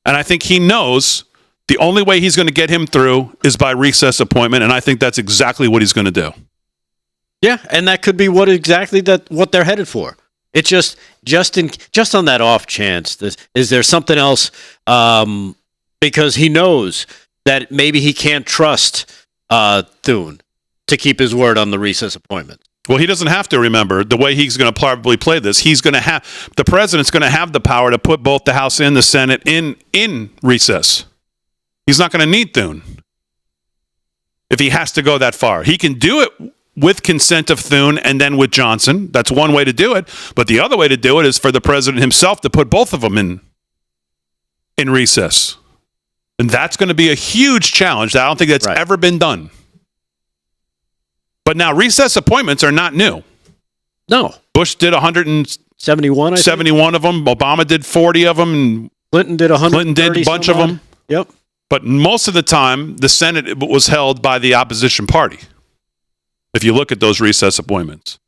And I think he knows the only way he's going to get him through is by recess appointment, and I think that's exactly what he's going to do. Yeah, and that could be what they're headed for. It's just just on that off chance, is there something else? Because he knows that maybe he can't trust Thune to keep his word on the recess appointment. Well, he doesn't have to. Remember the way he's going to probably play this. The president's going to have the power to put both the House and the Senate in recess. He's not going to need Thune if he has to go that far. He can do it with consent of Thune and then with Johnson. That's one way to do it. But the other way to do it is for the president himself to put both of them in recess. And that's going to be a huge challenge. I don't think that's ever been done. But now recess appointments are not new. No. Bush did 171 71 of them. Obama did 40 of them. And Clinton did 130. Clinton did a bunch of them. Yep. But most of the time, the Senate was held by the opposition party, if you look at those recess appointments.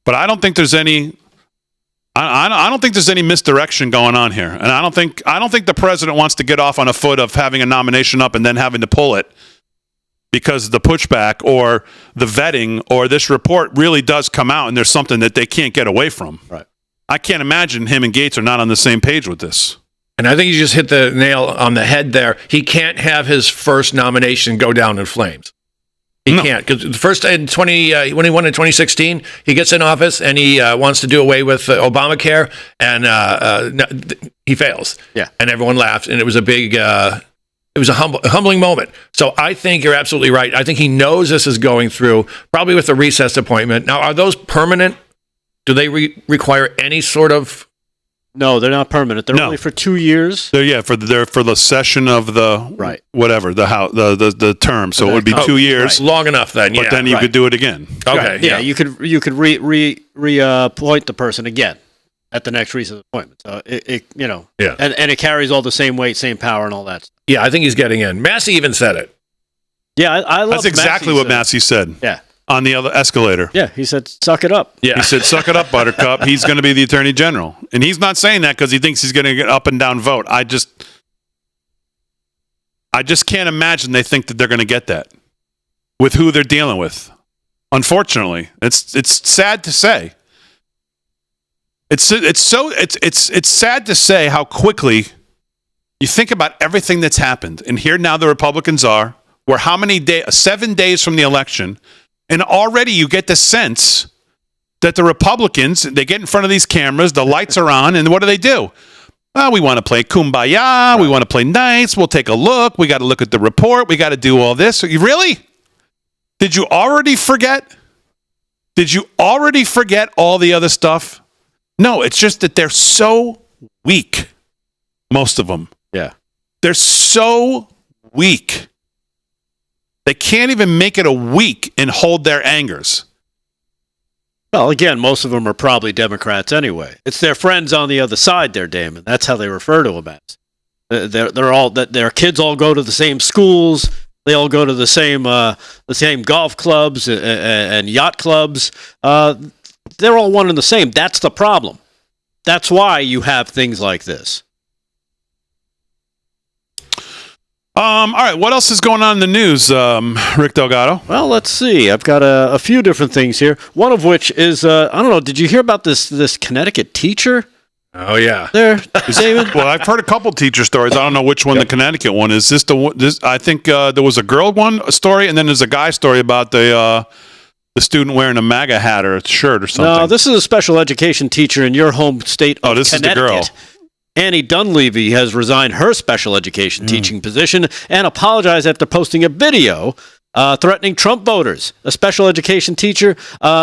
But I don't think there's any... I don't think there's any misdirection going on here, and I don't think the president wants to get off on a foot of having a nomination up and then having to pull it because the pushback or the vetting or this report really does come out and there's something that they can't get away from. Right. I can't imagine him and Gates are not on the same page with this. And I think you just hit the nail on the head there. He can't have his first nomination go down in flames. He can't, because the first when he won in 2016, he gets in office and he wants to do away with Obamacare, and he fails. Yeah, and everyone laughs, and it was a big, it was a humbling moment. So I think you're absolutely right. I think he knows this is going through, probably with the recess appointment. Now, are those permanent? Do they require any sort of? No, they're not permanent. They're only for 2 years. They're for the session of the whatever the term. So it would be 2 years, long enough then. But then you could do it again. Okay, yeah, you could reappoint the person again at the next recess appointment. So and it carries all the same weight, same power, and all that. Yeah, I think he's getting in. Massey even said it. Yeah, I love. That's exactly what Massey said. Yeah. On the other escalator. Yeah, he said, suck it up. Yeah. He said, suck it up, Buttercup. He's going to be the attorney general. And he's not saying that because he thinks he's going to get up and down vote. I just can't imagine they think that they're going to get that with who they're dealing with. Unfortunately, it's sad to say. It's sad to say how quickly you think about everything that's happened. And here now the Republicans are, we're how many days, 7 days from the election. And already you get the sense that the Republicans, they get in front of these cameras, the lights are on, and what do? Well, we want to play kumbaya. We want to play nice. We'll take a look. We got to look at the report. We got to do all this. Really? Did you already forget? Did you already forget all the other stuff? No, it's just that they're so weak, most of them. Yeah. They're so weak. They can't even make it a week and hold their angers. Well, again, most of them are probably Democrats anyway. It's their friends on the other side there, Damon. That's how they refer to them as. They're all that their kids all go to the same schools. They all go to the same golf clubs and yacht clubs. They're all one and the same. That's the problem. That's why you have things like this. All right, what else is going on in the news, Rick Delgado? Well, let's see. I've got a few different things here. One of which is, I don't know, did you hear about this Connecticut teacher? Oh, yeah. There, David? Well, I've heard a couple teacher stories. I don't know which one the Connecticut one is. I think there was a girl story, and then there's a guy story about the student wearing a MAGA hat or a shirt or something. No, this is a special education teacher in your home state of this Connecticut. is the girl. Annie Dunleavy has resigned her special education teaching position and apologized after posting a video threatening Trump voters. A special education teacher,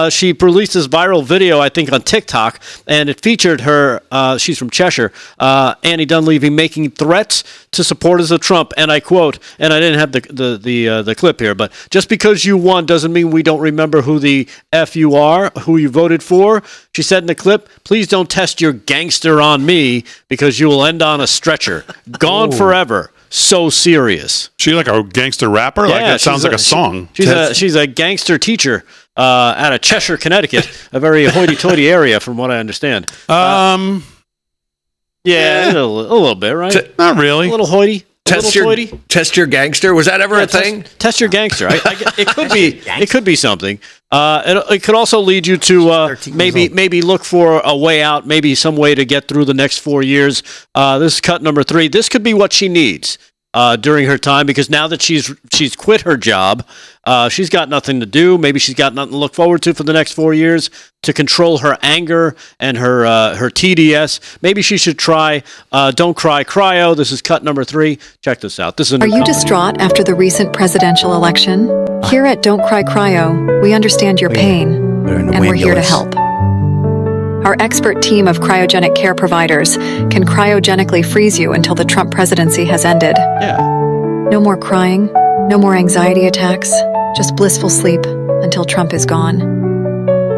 she released this viral video, I think, on TikTok, and it featured her, she's from Cheshire, Annie Dunleavy making threats to supporters of Trump, and I quote, and I didn't have the clip here, but just because you won doesn't mean we don't remember who the F you are, who you voted for. She said in the clip, please don't test your gangster on me because you will end on a stretcher. Gone forever. So serious. She like a gangster rapper? Yeah, like that sounds like a song. She's a gangster teacher out of Cheshire, Connecticut, a very hoity-toity area, from what I understand. Yeah, a little bit, right? Not really. A little hoity. Test little your, Toity? test your gangster. Was that ever a thing? Test your gangster. It could be. It could be something. It could also lead you to 13 years old. maybe look for a way out. Maybe some way to get through the next 4 years. This is cut number 3. This could be what she needs during her time, because now that she's quit her job, she's got nothing to do. Maybe she's got nothing to look forward to for the next 4 years to control her anger and her TDS. Maybe she should try Don't Cry Cryo. This is cut number 3. Check this out. This is Are you distraught after the recent presidential election? Here at Don't Cry Cryo, we understand your pain, and we're here to help. Our expert team of cryogenic care providers can cryogenically freeze you until the Trump presidency has ended. Yeah. No more crying, no more anxiety attacks, just blissful sleep until Trump is gone.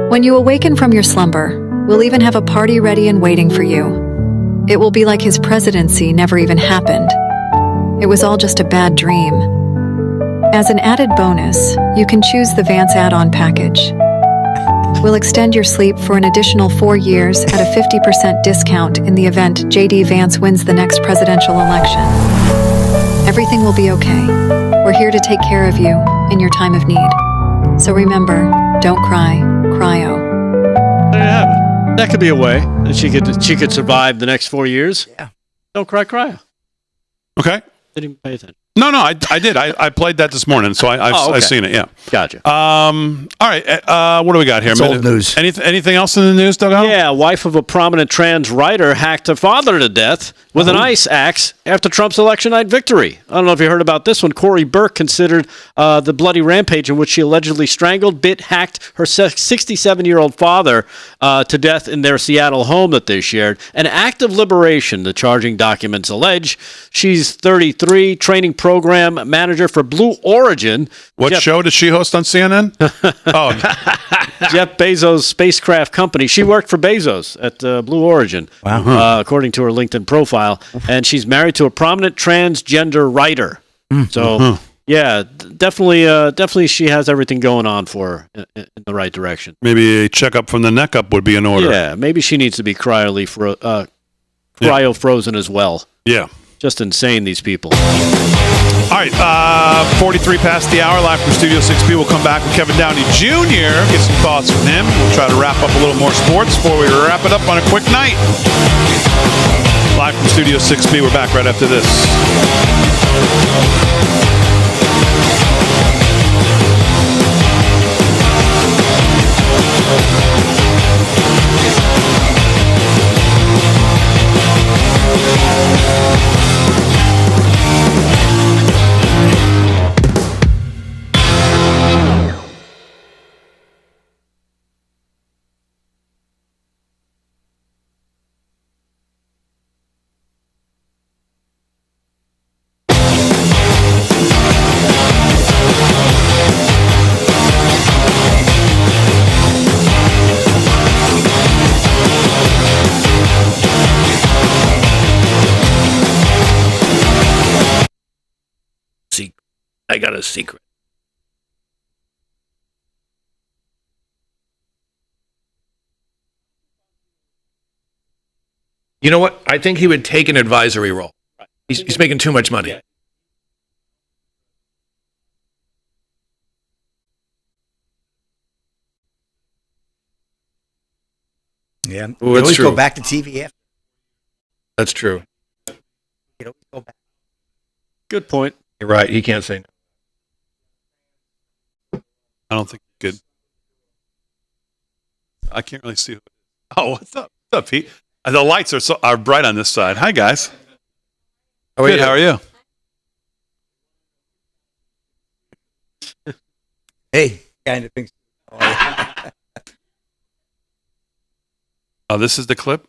When you awaken from your slumber, we'll even have a party ready and waiting for you. It will be like his presidency never even happened. It was all just a bad dream. As an added bonus, you can choose the Vance add-on package. We'll extend your sleep for an additional 4 years at a 50% discount in the event J.D. Vance wins the next presidential election. Everything will be okay. We're here to take care of you in your time of need. So remember, don't cry, cryo. There you have it. That could be a way that she could survive the next 4 years. Yeah. Don't cry cryo. Okay. Didn't even pay attention. No, I did. I played that this morning, so okay. I've seen it. Yeah. Gotcha. All right. What do we got here? It's old news. Anything else in the news, Doug? Yeah, wife of a prominent trans writer hacked her father to death with an ice axe after Trump's election night victory. I don't know if you heard about this one. Corey Burke considered the bloody rampage in which she allegedly strangled, hacked her 67-year-old father to death in their Seattle home that they shared. An act of liberation, the charging documents allege. She's 33, training program manager for Blue Origin. What show did she host on CNN? Oh, Jeff Bezos' spacecraft company. She worked for Bezos at Blue Origin, according to her LinkedIn profile. And she's married to a prominent transgender writer. So, yeah, definitely she has everything going on for her in the right direction. maybe a checkup from the neck up would be in order. Yeah, maybe she needs to be cryo frozen as well. Yeah. Just insane, these people. All right, 43 past the hour, live from Studio 6B. We'll come back with Kevin Downey Jr., get some thoughts from him. We'll try to wrap up a little more sports before we wrap it up on a quick night. Live from Studio 6B. We're back right after this. I got a secret. You know what? I think he would take an advisory role. He's making too much money. Yeah. Ooh, You that's always true. go back to TV after. That's true. You always go back. Good point. You're right. He can't say no. I don't think you could. I can't really see. Oh, what's up? What's up, Pete? The lights are bright on this side. Hi, guys. Good. How are you? Hey, kind of thinks. Oh, this is the clip.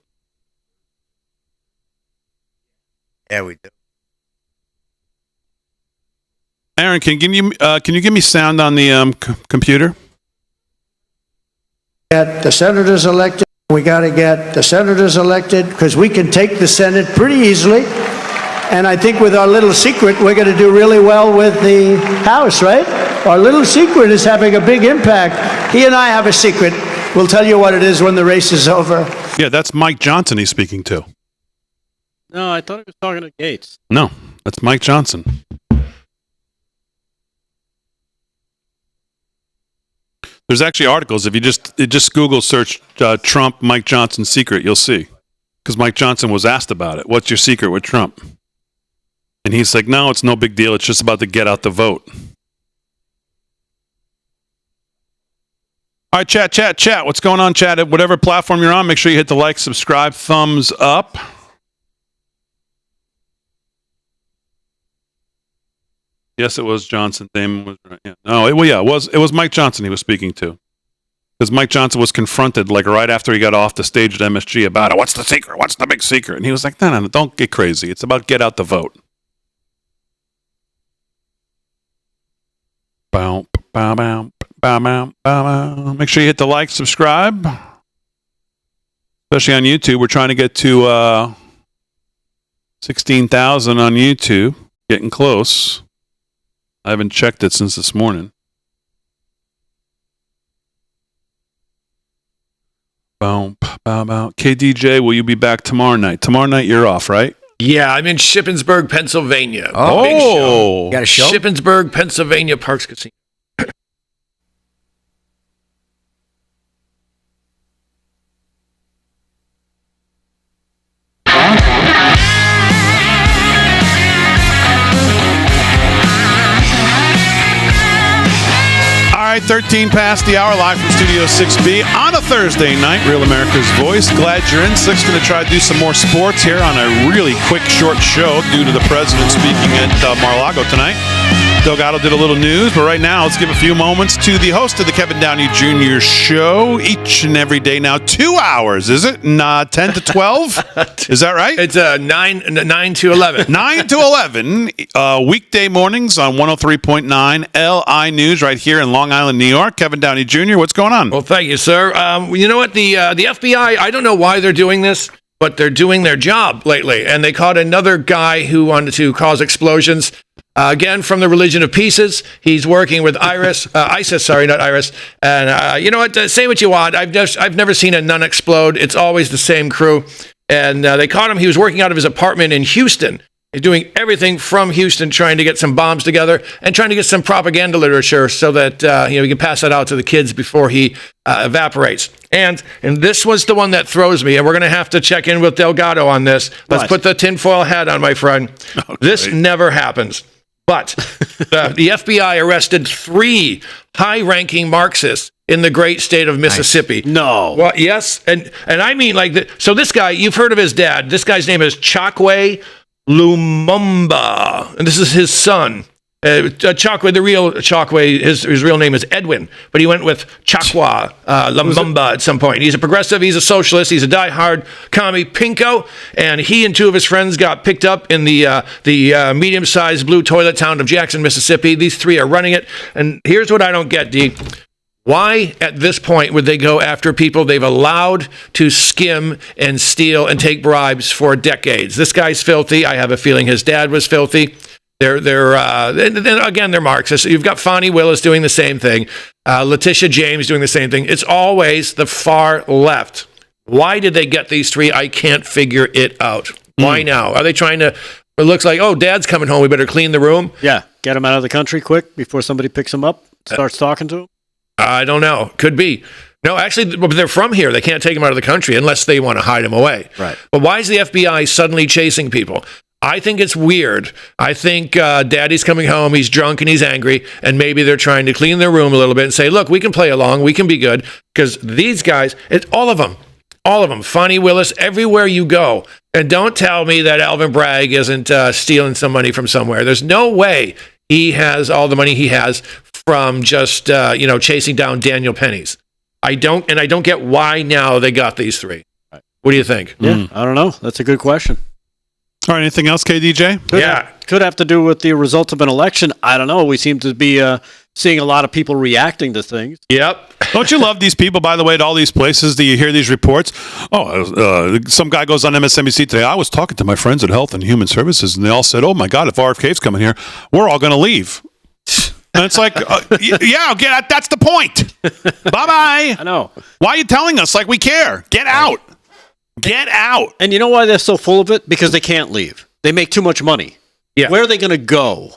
Yeah, we do. Aaron, can you give me sound on the computer? Get the senators elected. We got to get the senators elected because we can take the Senate pretty easily. And I think with our little secret, we're going to do really well with the House, right? Our little secret is having a big impact. He and I have a secret. We'll tell you what it is when the race is over. Yeah, that's Mike Johnson he's speaking to. No, I thought he was talking to Gates. No, That's Mike Johnson. There's actually articles. If you just Google search Trump Mike Johnson secret, you'll see. Because Mike Johnson was asked about it. What's your secret with Trump? And he's like, no, it's no big deal. It's just about to get out the vote. All right, chat. What's going on, chat? At whatever platform you're on, make sure you hit the like, subscribe, thumbs up. Yes, it was Johnson. Damon was right. Yeah. No, it was Mike Johnson he was speaking to. Because Mike Johnson was confronted like right after he got off the stage at MSG about it. What's the secret? What's the big secret? And he was like, no, don't get crazy. It's about get out the vote. Bow, bow, bow, bow, bow, bow. Make sure you hit the like, subscribe. Especially on YouTube. We're trying to get to 16,000 on YouTube. Getting close. I haven't checked it since this morning. Boom, bow, bow. KDJ, will you be back tomorrow night? Tomorrow night you're off, right? Yeah, I'm in Shippensburg, Pennsylvania. Oh. Big show. You got a show? Shippensburg, Pennsylvania, Parks Casino. All right, 13 past the hour, live from Studio 6B on a Thursday night. Real America's Voice. Glad you're in. Slick's going to try to do some more sports here on a really quick, short show due to the president speaking at Mar-a-Lago tonight. Delgado did a little news, but right now, let's give a few moments to the host of the Kevin Downey Jr. Show each and every day now. 2 hours, is it? 10 to 12? Is that right? It's 9 to 11. 9 to 11, weekday mornings on 103.9 LI News right here in Long Island, New York. Kevin Downey Jr., what's going on? Well, thank you, sir. You know what? The FBI, I don't know why they're doing this, but they're doing their job lately. And they caught another guy who wanted to cause explosions. Again, from the Religion of Pieces. He's working with ISIS. And you know what? Say what you want. I've never seen a nun explode. It's always the same crew. And they caught him. He was working out of his apartment in Houston. He's doing everything from Houston, trying to get some bombs together and trying to get some propaganda literature so that he can pass that out to the kids before he evaporates. And this was the one that throws me, and we're going to have to check in with Delgado on this. Let's put the tinfoil hat on, my friend. Okay. This never happens. But the FBI arrested 3 high-ranking Marxists in the great state of Mississippi. Nice. No. Well, yes, and I mean so this guy, you've heard of his dad. This guy's name is Chokwe Lumumba, and this is his son. Chokwe, the real Chokwe, his real name is Edwin, but he went with Chokwe Lumumba at some point. He's a progressive, he's a socialist, he's a diehard commie pinko, and he and 2 of his friends got picked up in the medium-sized blue toilet town of Jackson, Mississippi. These 3 are running it, and here's what I don't get, D. Why, at this point, would they go after people they've allowed to skim and steal and take bribes for decades? This guy's filthy. I have a feeling his dad was filthy. They're Marxists. You've got Fonnie Willis doing the same thing. Letitia James doing the same thing. It's always the far left. Why did they get these 3? I can't figure it out. Why now? Are they trying to... It looks like, oh, Dad's coming home. We better clean the room. Yeah, get him out of the country quick before somebody picks him up, starts talking to him. I don't know. Could be. No, actually, they're from here. They can't take him out of the country unless they want to hide him away. Right. But why is the FBI suddenly chasing people? I think it's weird. I think Daddy's coming home. He's drunk and he's angry. And maybe they're trying to clean their room a little bit and say, look, we can play along. We can be good. Because these guys, all of them. Fonnie Willis, everywhere you go. And don't tell me that Alvin Bragg isn't stealing some money from somewhere. There's no way he has all the money he has from just, chasing down Daniel Pennies. I don't get why now they got these 3. What do you think? Yeah, I don't know. That's a good question. All right, anything else, KDJ? Could have to do with the result of an election. I don't know. We seem to be seeing a lot of people reacting to things. Yep. Don't you love these people, by the way, at all these places that you hear these reports? Some guy goes on MSNBC today. I was talking to my friends at Health and Human Services, and they all said, oh, my God, if RFK's coming here, we're all going to leave. And it's like, that's the point. Bye-bye. I know. Why are you telling us like we care? Get out. Get out. And you know why they're so full of it? Because they can't leave. They make too much money. Yeah. Where are they going to go?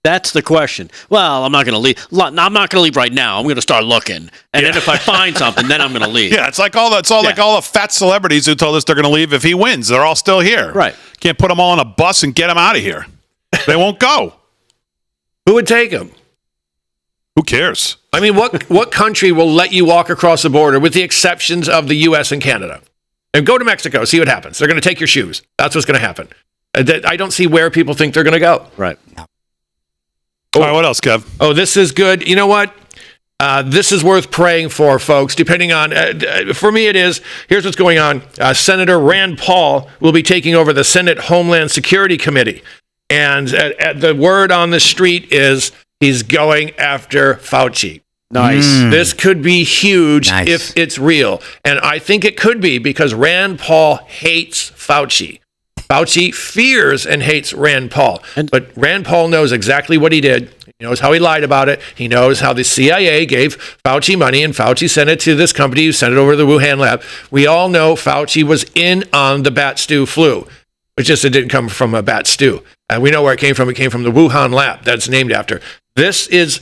That's the question. Well, I'm not going to leave. I'm not going to leave right now. I'm going to start looking, and then if I find something, then I'm going to leave. Yeah, it's like like all the fat celebrities who told us they're going to leave if he wins. They're all still here. Right. Can't put them all on a bus and get them out of here. They won't go. Who would take him? Who cares? I mean, what country will let you walk across the border, with the exceptions of the U.S. and Canada? And go to Mexico, see what happens. They're going to take your shoes. That's what's going to happen. I don't see where people think they're going to go. Right. All right, what else, Kev? Oh, this is good. You know what? This is worth praying for, folks, depending on, for me it is. Here's what's going on. Senator Rand Paul will be taking over the Senate Homeland Security Committee. And the word on the street is he's going after Fauci. Nice. This could be huge Nice. if it's real. And I think it could be because Rand Paul hates Fauci. Fauci fears and hates Rand Paul. But Rand Paul knows exactly what he did. He knows how he lied about it. He knows how the CIA gave Fauci money, and Fauci sent it to this company who sent it over to the Wuhan lab. We all know Fauci was in on the bat stew flu. It's just it didn't come from a bat stew. And we know where it came from. It came from the Wuhan lab that's named after. This is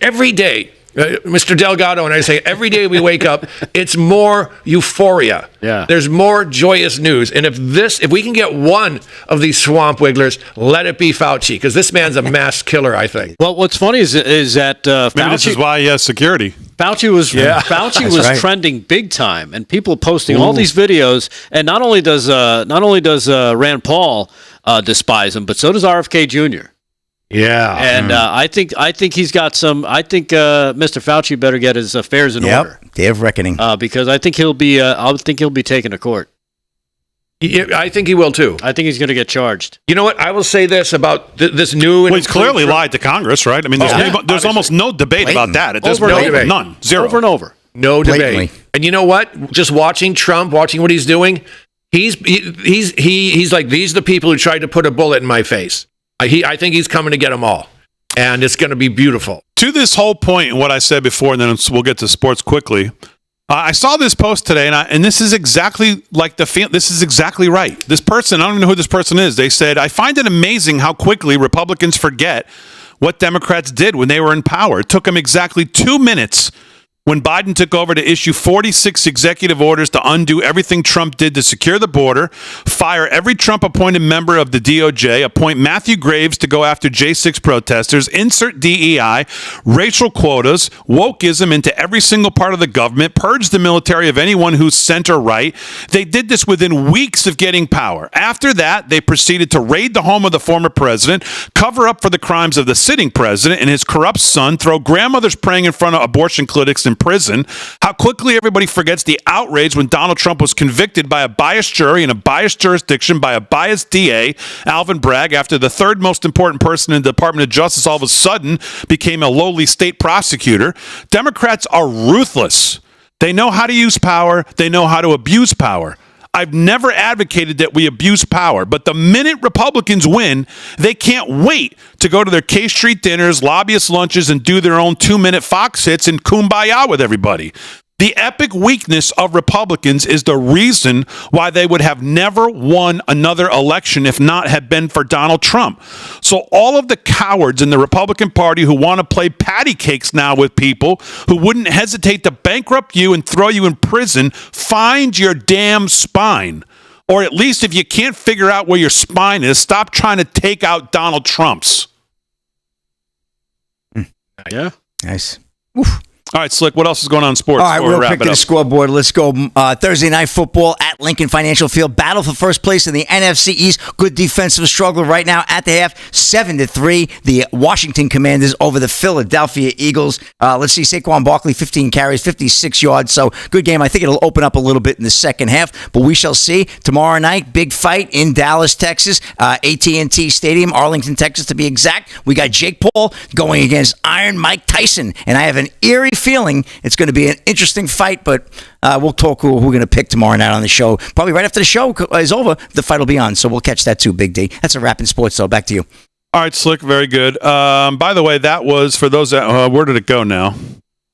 every day. Mr. Delgado and I say every day we wake up, it's more euphoria. Yeah. There's more joyous news. And if we can get one of these swamp wigglers, let it be Fauci, because this man's a mass killer, I think. Well, what's funny is that Maybe this is why he has security. Fauci was right. trending big time, and people posting all these videos. And not only does Rand Paul despise him, but so does RFK Jr. Yeah. And I think he's got some. I think Mr. Fauci better get his affairs in order. Day of reckoning. Because I think he'll be. I think he'll be taken to court. I think he will too. I think he's going to get charged. You know what? I will say this about this new. Well, he's clearly lied to Congress, right? I mean, there's almost no debate about that at this Over and point. over. None. Zero. Over and over. No Blatantly. debate. And you know what? Just watching Trump, watching what he's doing, he's like, these are the people who tried to put a bullet in my face. I think he's coming to get them all, and it's going to be beautiful. To this whole point and what I said before, and then we'll get to sports quickly. I saw this post today, and this is exactly like this is exactly right. This person, I don't even know who this person is. They said, I find it amazing how quickly Republicans forget what Democrats did when they were in power. It took them exactly 2 minutes when Biden took over to issue 46 executive orders to undo everything Trump did to secure the border, fire every Trump-appointed member of the DOJ, appoint Matthew Graves to go after J6 protesters, insert DEI, racial quotas, wokeism into every single part of the government, purge the military of anyone who's center-right. They did this within weeks of getting power. After that, they proceeded to raid the home of the former president, cover up for the crimes of the sitting president and his corrupt son, throw grandmothers praying in front of abortion clinics in prison, how quickly everybody forgets the outrage when Donald Trump was convicted by a biased jury in a biased jurisdiction by a biased DA, Alvin Bragg, after the third most important person in the Department of Justice all of a sudden became a lowly state prosecutor. Democrats are ruthless. They know how to use power. They know how to abuse power. I've never advocated that we abuse power, but the minute Republicans win, they can't wait to go to their K Street dinners, lobbyist lunches, and do their own 2-minute Fox hits and kumbaya with everybody. The epic weakness of Republicans is the reason why they would have never won another election if not had been for Donald Trump. So all of the cowards in the Republican Party who want to play patty cakes now with people who wouldn't hesitate to bankrupt you and throw you in prison, find your damn spine. Or at least if you can't figure out where your spine is, stop trying to take out Donald Trump's. Yeah. Nice. All right, Slick, what else is going on in sports? All right, before we real wrap quick it to the up? scoreboard. Let's go. Thursday night football at Lincoln Financial Field. Battle for first place in the NFC East. Good defensive struggle right now at the half. 7-3. The Washington Commanders over the Philadelphia Eagles. Let's see. Saquon Barkley, 15 carries, 56 yards. So good game. I think it'll open up a little bit in the second half, but we shall see. Tomorrow night, big fight in Dallas, Texas. AT&T Stadium, Arlington, Texas to be exact. We got Jake Paul going against Iron Mike Tyson, and I have an eerie feeling it's going to be an interesting fight, but we'll talk who we're going to pick tomorrow night on the show. Probably right after the show is over, the fight will be on, so we'll catch that too, Big D. That's a wrap in sports, so back to you. All right, Slick, very good. By the way, that was, for those that, where did it go now?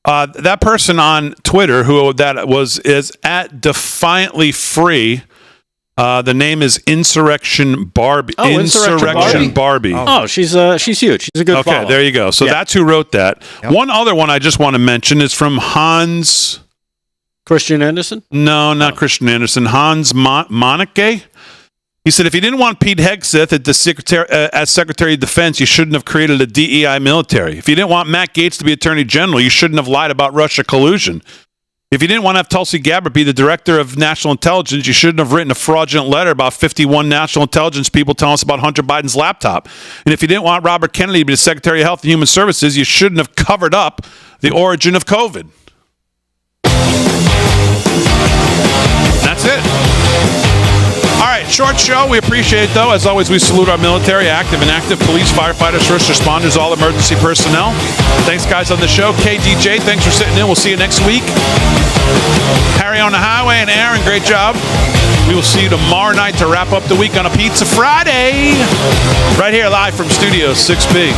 That person on Twitter is at Defiantly Free The name is Insurrection Barbie. Oh, Insurrection Barbie. Oh, she's huge. She's a good Okay, follow. there you go. So that's who wrote that. One other one I just want to mention is from Hans. Christian Anderson? No, not Christian Anderson. Hans Monique. He said, if you didn't want Pete Hegseth as Secretary of Defense, you shouldn't have created a DEI military. If you didn't want Matt Gaetz to be Attorney General, you shouldn't have lied about Russia collusion. If you didn't want to have Tulsi Gabbard be the Director of National Intelligence, you shouldn't have written a fraudulent letter about 51 national intelligence people telling us about Hunter Biden's laptop. And if you didn't want Robert Kennedy to be the Secretary of Health and Human Services, you shouldn't have covered up the origin of COVID. That's it. All right, short show. We appreciate it, though. As always, we salute our military, active and inactive, police, firefighters, first responders, all emergency personnel. Thanks, guys, on the show. KDJ, thanks for sitting in. We'll see you next week. Harry on the highway and Aaron, great job. We will see you tomorrow night to wrap up the week on a Pizza Friday. Right here, live from Studio 6B.